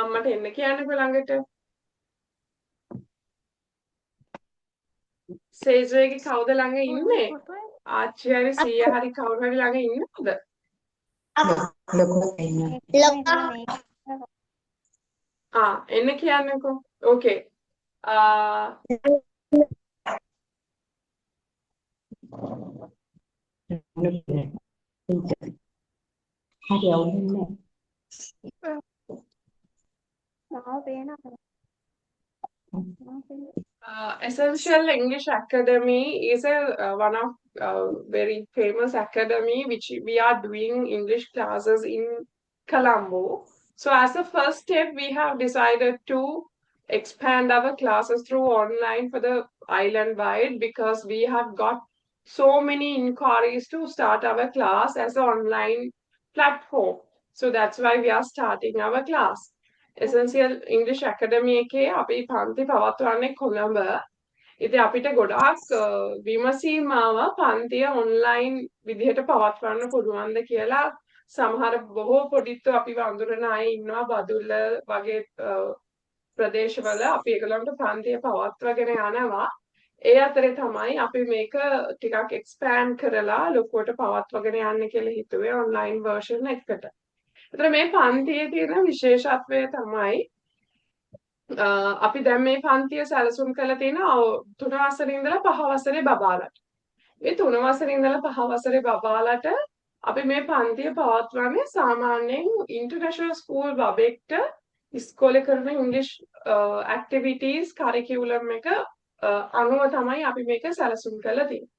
B: අම්මට එන්න කියන්නකෝ ළඟට. සේජෝගේ කවුද ළඟ ඉන්නේ? ආච්චි හරි සීයා හරි කවුරු හරි ළඟ ඉන්නවද? එන්න කියන්නකෝ. Okay.
C: Hari awalnya.
B: Essential English Academy is one of very famous academy which we are doing English classes in Colombo. So as a first step, we have decided to expand our classes through online for the island wide because we have got so many inquiries to start our class as an online platform. So that's why we are starting our class. Essential English Academy එකේ අපි පන්ති පවත්වන්නේ කොළඹ. ඉතින් අපිට ගොඩාක් විමසීම් ආවා පන්තිය online විදිහට පවත්වන්න පුළුවන්ද කියලා. සමහර බොහෝ පොඩිත්තු අපිව අඳුරන අය ඉන්නවා බදුල්ල වගේ ප්‍රදේශවල. අපි ඒගොල්ලන්ට පන්තිය පවත්වාගෙන යනවා. ඒ අතරේ තමයි අපි මේක ටිකක් එක්ස්පෑන්ඩ් කරලා ලොකුවට පවත්වාගෙන යන්න කියලා හිතුවේ ඔන්ලයින් වර්ෂන් එකකට. ඒතර මේ පන්තියේ තියෙන විශේෂත්වය තමයි අපි දැන් මේ පන්තිය සැලසුම් කරලා තියෙනවා 3 වසරේ ඉඳලා 5 වසරේ බබාලට. මේ 3 වසරේ ඉඳලා 5 වසරේ බබාලට අපි මේ පන්තිය පවත්වන්නේ සාමාන්‍යයෙන් ඉන්ටර්නැෂනල් ස්කූල් බබෙක්ට ඉස්කෝලේ කරන ඉංග්‍රීසි ඇක්ටිවිටීස් කරිකියුලම් එක අනුව තමයි අපි මේක සැලසුම් කරලා තියෙන්නේ.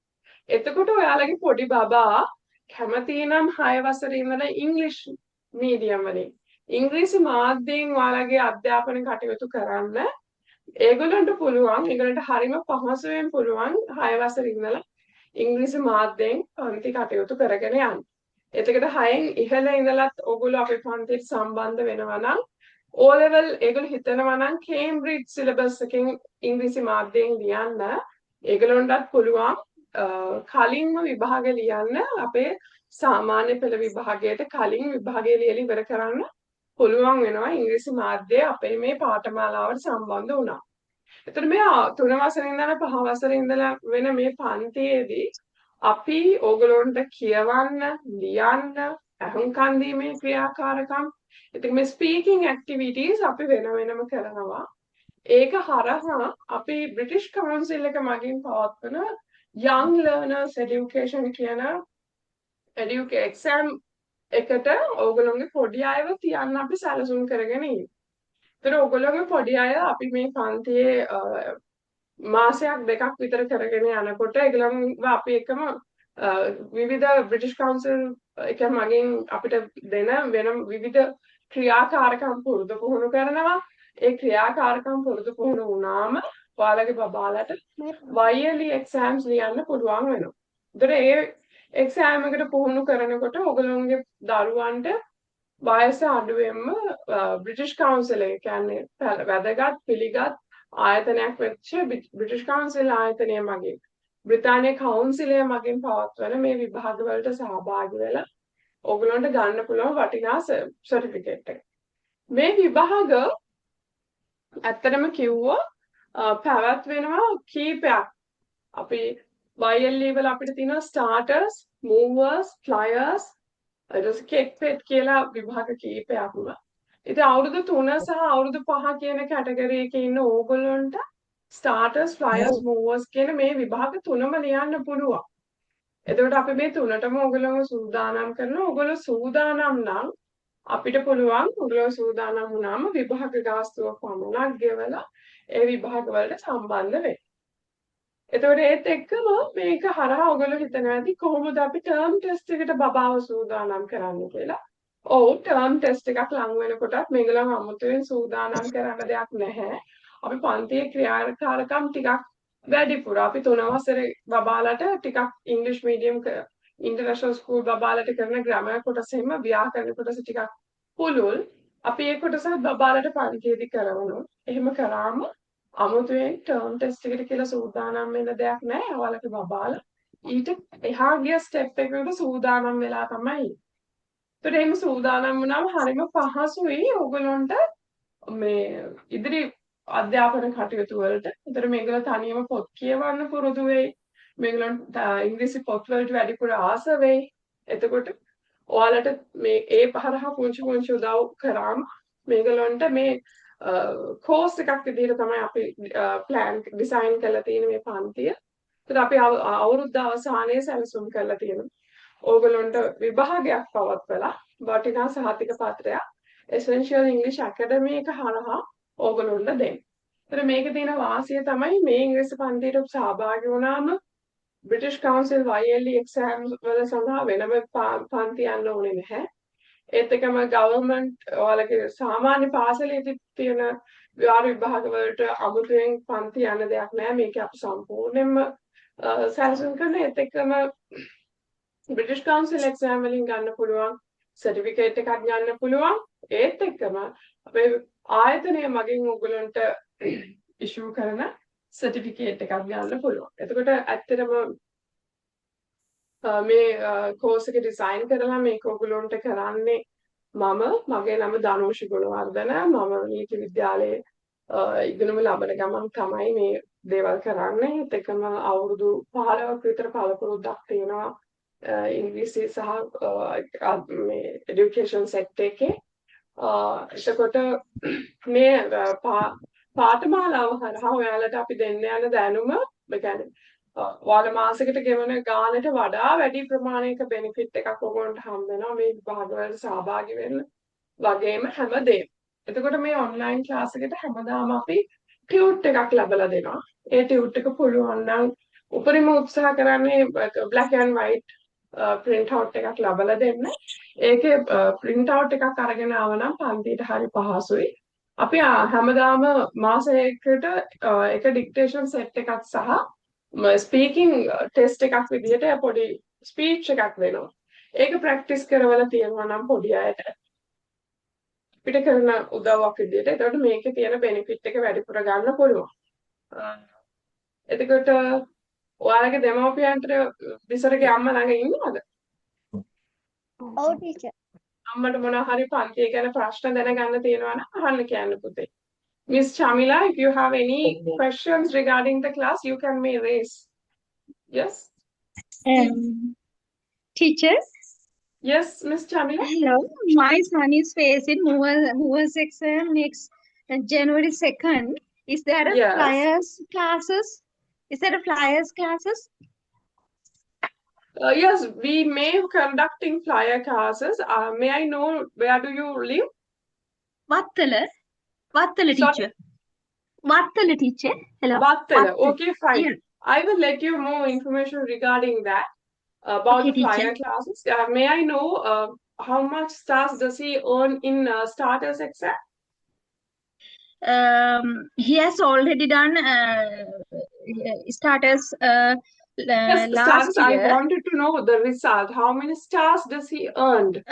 B: එතකොට ඔයාලගේ පොඩි බබා කැමති නම් 6 වසරේ ඉඳලා ඉංග්‍රීසි මීඩියම් වලින් ඉංග්‍රීසි මාධ්‍යයෙන් ඔයාලගේ අධ්‍යාපන කටයුතු කරන්න ඒගොල්ලන්ට පුළුවන්. ඒගොල්ලන්ට හරිම පහසුවෙන් පුළුවන් 6 වසරේ ඉඳලා ඉංග්‍රීසි මාධ්‍යයෙන් පන්ති කටයුතු කරගෙන යන්න. එතකොට 6න් ඉහළ ඉඳලත් ඔයගොල්ලෝ අපේ පන්තියට සම්බන්ධ වෙනවා නම් O level ඒගොල්ලෝ හිතනවා නම් කේම්බ්‍රිජ් සිලබස් එකෙන් ඉංග්‍රීසි මාධ්‍යයෙන් ලියන්න ඒගොල්ලන්ටත් පුළුවන් කලින්ම විභාග ලියන්න අපේ සාමාන්‍ය පෙළ විභාගයට කලින් විභාගය ලියලා ඉවර කරන්න පුළුවන් වෙනවා ඉංග්‍රීසි මාධ්‍යය අපේ මේ පාඨමාලාවට සම්බන්ධ වුණා. එතකොට මේ 3 වසරේ ඉඳලා 5 වසරේ ඉඳලා වෙන මේ පන්තියේදී අපි ඕගොල්ලන්ට කියවන්න, ලියන්න, අහුම්කන් දීමේ ක්‍රියාකාරකම්, ඉතින් මේ ස්පීකින් ඇක්ටිවිටීස් අපි වෙන වෙනම කරනවා. ඒක හරහා අපි බ්‍රිටිෂ් කවුන්සිල් එක මගින් පවත්වන young learners education කියන එක්සෑම් එකට ඕගොල්ලෝගේ පොඩි අයව තියන්න අපි සැලසුම් කරගෙන ඉන්නේ. ඒතර ඕගොල්ලෝගේ පොඩි අය අපි මේ පන්තියේ මාසයක් දෙකක් විතර කරගෙන යනකොට ඒගොල්ලන්ව අපි එකම විවිධ බ්‍රිටිෂ් කවුන්සිල් එක මගින් අපිට දෙන වෙනම විවිධ ක්‍රියාකාරකම් පුරුදු පුහුණු කරනවා. ඒ ක්‍රියාකාරකම් පුරුදු පුහුණු වුණාම ඔයාලගේ බබාලට YLE exams ලියන්න පුළුවන් වෙනවා. ඒතර ඒ එක්සෑම් එකට පුහුණු කරනකොට ඔයගොල්ලෝගේ දරුවන්ට වයස අඩුවෙන්ම බ්‍රිටිෂ් කවුන්සිල් එක කියන්නේ වැදගත් පිළිගත් ආයතනයක් වෙච්ච බ්‍රිටිෂ් කවුන්සිල් ආයතනය මගින් බ්‍රිතාන්‍ය කවුන්සිලය මගින් පවත්වන මේ විභාග වලට සහභාගී වෙලා ඔයගොල්ලන්ට ගන්න පුළුවන් වටිනා සර්ටිෆිකේට් එක. මේ විභාග ඇත්තටම කිව්වොත් පැවැත්වෙනවා කීපයක්. අපි YLE වල අපිට තියෙනවා starters, movers, flyers, කෙට්පෙට් කියලා විභාග කීපයක්ම. ඉතින් අවුරුදු 3 සහ අවුරුදු 5 කියන කැටගරි එකේ ඉන්න ඕගොල්ලන්ට starters, flyers, movers කියන මේ විභාග තුනම ලියන්න පුළුවන්. එතකොට අපි මේ තුනටම ඕගොල්ලෝව සූදානම් කරනවා. ඕගොල්ලෝ සූදානම් නම් අපිට පුළුවන් ඕගොල්ලෝ සූදානම් වුණාම විභාග ගාස්තුව පමණක් ගෙවලා ඒ විභාග වලට සම්බන්ධ වෙන්න. එතකොට ඒත් එක්කම මේක හරහා ඔයගොල්ලෝ හිතනවා ඇති කොහොමද අපි ටර්ම් ටෙස්ට් එකට බබාව සූදානම් කරන්න කියලා. ඔව් ටර්ම් ටෙස්ට් එකක් ලඟ වෙනකොටත් මේගොල්ලන් අමුතුවෙන් සූදානම් කරන්න දෙයක් නැහැ. අපි පන්තියේ ක්‍රියාකාරකම් ටිකක් වැඩිපුර අපි 3 වසරේ බබාලට ටිකක් ඉංග්‍රීසි මීඩියම් ඉන්ටර්නැෂනල් ස්කූල් බබාලට කරන ග්‍රැමර් කොටසෙම ව්‍යාකරණ කොටස ටිකක් පුළුල්. අපි ඒ කොටසත් බබාලට පන්තියේදී කරවනවා. එහෙම කරාම අමුතුවෙන් ටර්ම් ටෙස්ට් එකට කියලා සූදානම් වෙන්න දෙයක් නැහැ. ඔයාලගේ බබාලා ඊට එහා ගිය ස්ටෙප් එකකට සූදානම් වෙලා තමයි. ඒතර එහෙම සූදානම් වුණාම හරිම පහසුයි ඕගොල්ලන්ට මේ ඉදිරි අධ්‍යාපන කටයුතු වලට. ඒතර මේගොල්ලෝ තනියම පොත් කියවන්න පුරුදු වෙයි. මේගොල්ලන්ට ඉංග්‍රීසි පොත් වලට වැඩිපුර ආස වෙයි. එතකොට ඔයාලට මේ ඒ හරහා පුංචි පුංචි උදව් කරාම මේගොල්ලන්ට මේ කෝස් එකක් විදිහට තමයි අපි ප්ලෑන් ඩිසයින් කරලා තියෙන මේ පන්තිය. ඒත් අපි අවුරුද්ද අවසානයේ සැලසුම් කරලා තියෙනවා. ඕගොල්ලන්ට විභාගයක් පවත්වලා වටිනා සහතික පත්‍රයක් Essential English Academy එක හරහා ඕගොල්ලන්ට දෙන්න. ඒතර මේකේ තියෙන වාසිය තමයි මේ ඉංග්‍රීසි පන්තියට සහභාගී වුණාම British Council YLE exam වල සඳහා වෙනම පන්ති යන්න ඕනේ නැහැ. ඒත් එකම ගවර්න්මන්ට් ඔයාලගේ සාමාන්‍ය පාසලේදී තියෙන විභාග වලට අමුතුවෙන් පන්ති යන දෙයක් නෑ. මේක අපි සම්පූර්ණයෙන්ම සැලසුම් කරන ඒත් එකම බ්‍රිටිෂ් කවුන්සිල් එක්සෑම් වලින් ගන්න පුළුවන් සර්ටිෆිකේට් එකක් ගන්න පුළුවන්. ඒත් එක්කම අපේ ආයතනය මගින් ඔයගලන්ට ඉෂුව කරන සර්ටිෆිකේට් එකක් ගන්න පුළුවන්. එතකොට ඇත්තටම මේ කෝස් එක ඩිසයින් කරලා මේක ඔයගලන්ට කරන්නේ මගේ නම ධනෝෂි ගුණවර්ධන. මම නීති විද්‍යාලයේ ඉගෙනුම ලබන ගමන් තමයි මේ දේවල් කරන්නේ. ඒත් එකම අවුරුදු 15ක් විතර පළපුරුද්දක් තියෙනවා ඉංග්‍රීසි සහ මේ এডুকেෂන් සෙට් එකේ. එතකොට මේ පාඨමාලාව හරහා ඔයාලට අපි දෙන්න යන දැනුම ඒ කියන්නේ ඔයාලා මාසෙකට ගෙවන ගානට වඩා වැඩි ප්‍රමාණයක බෙනිෆිට් එකක් ඔයගොල්ලන්ට හම්බ වෙනවා මේ විභාගවලට සහභාගී වෙන්න වගේම හැමදේම. එතකොට මේ ඔන්ලයින් ක්ලාස් එකට හැමදාම අපි ටියුට් එකක් ලැබලා දෙනවා. ඒ ටියුට් එක පුළුවන් නම් උපරිම උත්සාහ කරන්නේ black and white print out එකක් ලබලා දෙන්න. ඒකේ print out එකක් අරගෙන ආව නම් පන්තියට හරි පහසුයි. අපි හැමදාම මාසයකට එක ඩික්ටේෂන් සෙට් එකක් සහ ස්පීකින් ටෙස්ට් එකක් විදිහට පොඩි ස්පීච් එකක් වෙනවා. ඒක ප්‍රැක්ටිස් කරවලා තියෙනවා නම් පොඩි අයට පිට කරන උදව්වක් විදිහට. එතකොට මේකේ තියෙන බෙනිෆිට් එක වැඩිපුර ගන්න පුළුවන්. එතකොට ඔයාලගේ දෙමව්පියන්ට විසරගේ අම්මා ළඟ ඉන්නවද?
A: ඔව් ටීචර්.
B: අම්මට මොනවා හරි පන්තිය ගැන ප්‍රශ්න දැනගන්න තියෙනවා නම් අහන්න කියන්න පුතේ. Miss Chamila, if you have any questions regarding the class, you can may raise. Yes?
E: Teacher,
B: Yes, Miss Chamila?
E: hello. My son is facing movers exam next January 2nd. Is there a
B: Yes.
E: flyers classes? Is there a flyers classes?
B: Yes, we may conducting flyer classes. May I know where do you live?
E: Wattala teacher. Wattala teacher. Hello.
B: Battala. Okay, fine.
E: Yeah.
B: I will let you more information regarding that about
E: Okay,
B: the flyer
E: teacher.
B: classes. May I know how much stars does he earn in starters exam?
E: He has already done starters
B: Yes,
E: last
B: stars. I
E: year.
B: wanted to know the result. How many stars does he earned?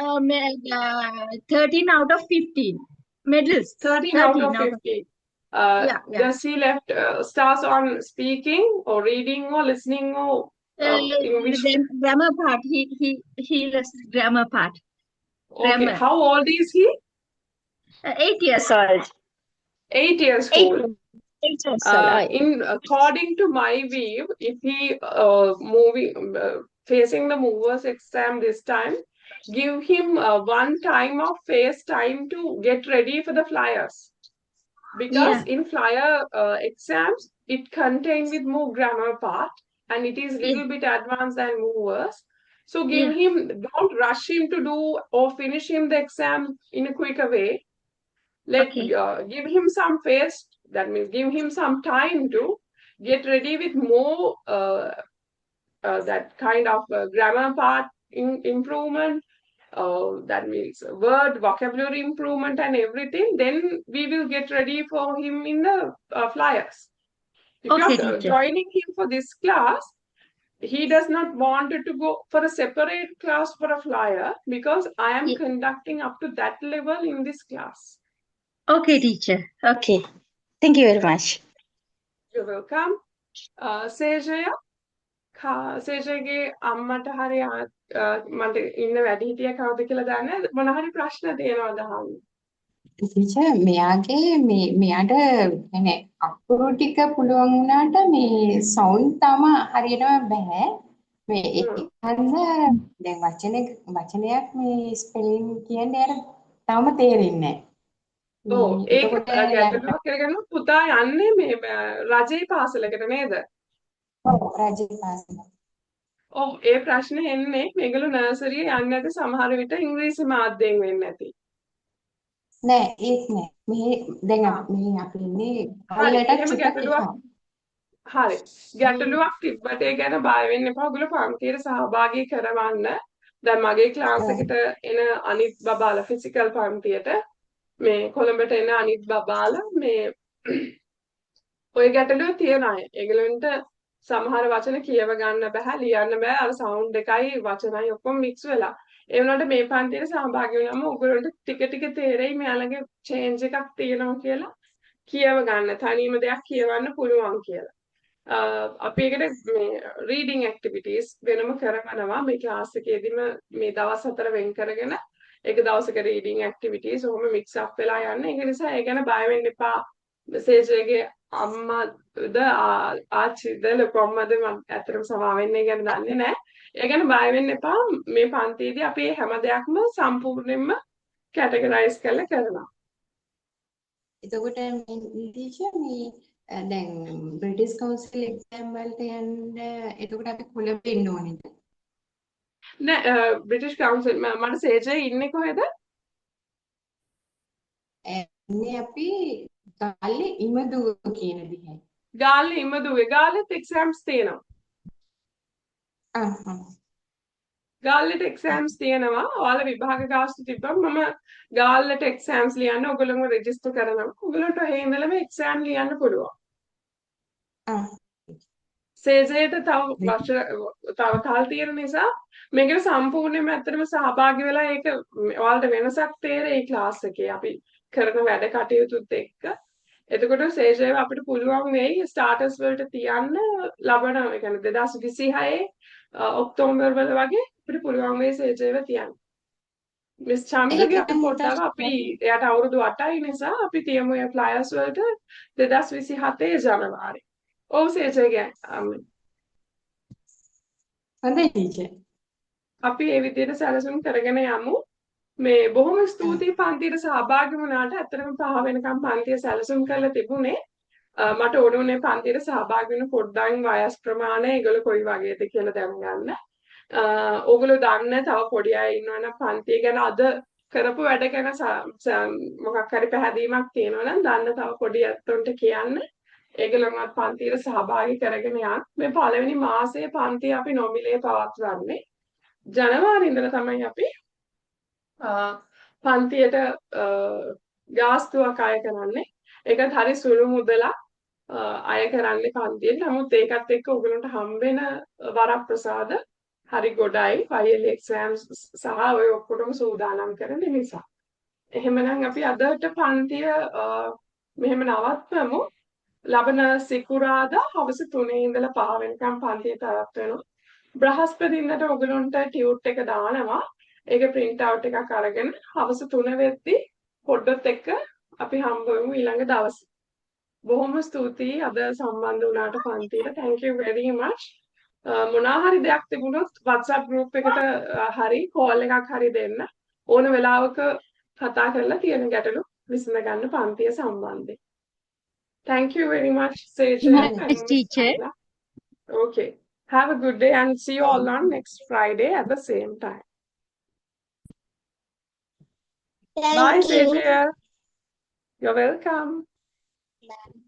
E: 13 out of 15 medals.
B: 13 out of 15.
E: Yeah.
B: Does he left stars on speaking or reading or listening or in which?
E: Grammar part. He lost grammar part.
B: Okay.
E: grammar.
B: How old is he?
E: 8 years old.
B: 8 years
E: Eight.
B: old.
E: 8 years old.
B: According to my view, if he facing the movers exam this time, give him one time of face time to get ready for the flyers. Because in flyer exams, it contains with more grammar part and it is little bit advanced than movers. So don't rush him to do or finish him the exam in a quicker way. Give him some face. That means give him some time to get ready with more that kind of grammar part improvement. That means word vocabulary improvement and everything. Then we will get ready for him in the flyers. If
E: Okay,
B: you are
E: teacher.
B: joining him for this class, he does not want to go for a separate class for a flyer because I am conducting up to that level in this class.
E: Okay, teacher. Okay. Thank you very much.
B: You're welcome. Sejaya, සේජයගේ අම්මට හරි මට ඉන්න වැඩිහිටිය කවුද කියලා දන්නේ මොන හරි ප්‍රශ්න තියෙනවද අහන්න?
F: ටීචර් මෙයාගේ මෙයාට يعني අකුරු ටික පුළුවන් වුණාට මේ සවුන්ඩ් තම හරියටම බෑ. මේ ඒකන්න දැන් වචනයක් මේ ස්පෙලිං කියන්නේ අර තවම තේරෙන්නේ නැහැ.
B: ඔව් ඒක ගැටලුවක් කරගෙන පුතා යන්නේ මේ රජේ පාසලකට නේද?
F: ඔව් රජේ පාසල.
B: ඔව් ඒ ප්‍රශ්නේ එන්නේ මේගොල්ලෝ නර්සරියේ යන්නේ නැති සමහර විට ඉංග්‍රීසි මාධ්‍යයෙන් වෙන්නේ නැති.
F: නෑ ඒක නෑ. මේ දැන් මේ අපි ඉන්නේ
B: එහෙම ගැටලුවක් හරි. ගැටලුවක් තිබ්බට ඒ ගැන බය වෙන්න එපා. ඔයගොල්ලෝ පන්තියට සහභාගී කරවන්න. දැන් මගේ ක්ලාස් එකට එන අනිත් බබාලා ෆිසිකල් පන්තියට මේ කොළඹට එන අනිත් බබාලා මේ ඔය ගැටලුව තියන අය. ඒගොල්ලන්ට සමහර වචන කියව ගන්න බෑ, ලියන්න බෑ. අර සවුන්ඩ් එකයි වචනයි ඔක්කොම මික්ස් වෙලා. ඒ වුණාට මේ පන්තියට සහභාගී වුණාම ඔයගොල්ලන්ට ටික ටික තේරෙයි මෙයාලගේ චේන්ජ් එකක් තියෙනවා කියලා කියව ගන්න. තනියම දෙයක් කියවන්න පුළුවන් කියලා. අපි ඒකට මේ රීඩින් ඇක්ටිවිටීස් වෙනම කරනවා මේ ක්ලාස් එකේදීම මේ දවස් 4 වෙන් කරගෙන එක දවසක රීඩින් ඇක්ටිවිටීස් ඔහොම මික්ස් අප් වෙලා යන්නේ. ඒක නිසා ඒ ගැන බය වෙන්න එපා. සේජගේ අම්මාද ආච්චිද ලොකු අම්මද මම ඇත්තටම සමා වෙන්නේ ගැන දන්නේ නැහැ. ඒ ගැන බය වෙන්න එපා. මේ පන්තියේදී අපි හැම දෙයක්ම සම්පූර්ණයෙන්ම කැටගරයිස් කරලා කරනවා.
F: එතකොට මේ ටීචර් මේ දැන් බ්‍රිටිෂ් කවුන්සිල් එක්සෑම් වලට යන්න එතකොට අපි කොළඹ ඉන්න ඕනේද?
B: නෑ බ්‍රිටිෂ් කවුන්සිල් මට සේජේ ඉන්නේ කොහෙද?
F: එන්නේ අපි ගාල්ලේ ඉමදුව කියන දිහේ.
B: ගාල්ලේ ඉමදුවේ ගාල්ලෙත් එක්සෑම්ස් තියෙනවා. ගාල්ලෙට එක්සෑම්ස් තියෙනවා. ඔයාලා විභාග ගාස්තු තිබ්බම මම ගාල්ලට එක්සෑම්ස් ලියන්න ඔයගොල්ලෝම රෙජිස්ටර් කරනවා. ඔයගොල්ලන්ට එහෙ ඉඳලම එක්සෑම් ලියන්න පුළුවන්. සේජේට තව කාල තියෙන නිසා මේකට සම්පූර්ණයෙන්ම ඇත්තටම සහභාගී වෙලා ඒක ඔයාලට වෙනසක් තේරෙයි ක්ලාස් එකේ අපි කරන වැඩ කටයුතුත් එක්ක. එතකොට සේජේව අපිට පුළුවන් වෙයි ස්ටාර්ටර්ස් වලට තියන්න ලබන ඒ කියන්නේ 2026 ඔක්තෝබර් වල වගේ අපිට පුළුවන් වෙයි සේජේව තියන්න. මිස් චන්ද්‍රගේ අපි පොඩ්ඩක් අපි එයාට අවුරුදු 8යි නිසා අපි තියමු ඒ ෆ්ලයර්ස් වලට 2027 ජනවාරි. ඔව් සේජේගේ
F: හොඳයි ටීචර්.
B: අපි ඒ විදිහට සැලසුම් කරගෙන යමු. මේ බොහොම ස්තුතියි පන්තියට සහභාගී වුණාට. ඇත්තටම 5 වෙනකම් පන්තිය සැලසුම් කරලා තිබුණේ. මට ඕන වුණේ පන්තියට සහභාගී වෙන පොඩ්ඩක් වයස් ප්‍රමාණය ඒගොල්ලෝ කොයි වගේද කියලා දැනගන්න. ඕගොල්ලෝ දන්න තව පොඩි අය ඉන්නවනම් පන්තිය ගැන අද කරපු වැඩ ගැන මොකක් හරි පැහැදීමක් තියෙනවා නම් දන්න තව පොඩි අයන්ට කියන්න. ඒගොල්ලන්වත් පන්තියට සහභාගී කරගෙන යන්න. මේ පළවෙනි මාසයේ පන්තිය අපි නොමිලේ පවත්වන්නේ. ජනවාරි ඉඳලා තමයි අපි පන්තියට ගාස්තුවක් අය කරන්නේ. ඒකත් හරි සුළු මුදලක් අය කරන්නේ පන්තියට. නමුත් ඒකත් එක්ක ඔයගොල්ලන්ට හම්බ වෙන වරප්‍රසාද හරි ගොඩයි. YLE exams සහ ඔය ඔක්කොටම සූදානම් කරන නිසා. එහෙමනම් අපි අදට පන්තිය මෙහෙම නවත්වමු. ලබන සිකුරාදා හවස 3 ඉඳලා 5 වෙනකම් පන්තිය පැවැත්වෙනවා. බ්‍රහස්පතින්දට ඔයගොල්ලන්ට ටියුට් එක දානවා. ඒක print out එකක් අරගෙන හවස 3 වෙද්දී පොඩ්ඩොත් එක්ක අපි හම්බ වෙමු ඊළඟ දවසේ. බොහොම ස්තුතියි අද සම්බන්ධ වුණාට පන්තියට. Thank you very much. මොනවා හරි දෙයක් තිබුණොත් WhatsApp group එකට හරි call එකක් හරි දෙන්න. ඕන වෙලාවක කතා කරලා තියෙන ගැටලු විසඳ ගන්න පන්තිය සම්බන්ධයෙන්. Thank you very much, Sejal.
E: Yes, teacher.
B: Okay. Have a good day and see you all on next Friday at the same time. Bye,
A: Thank you.
B: Sejal. You're welcome.
A: Bye.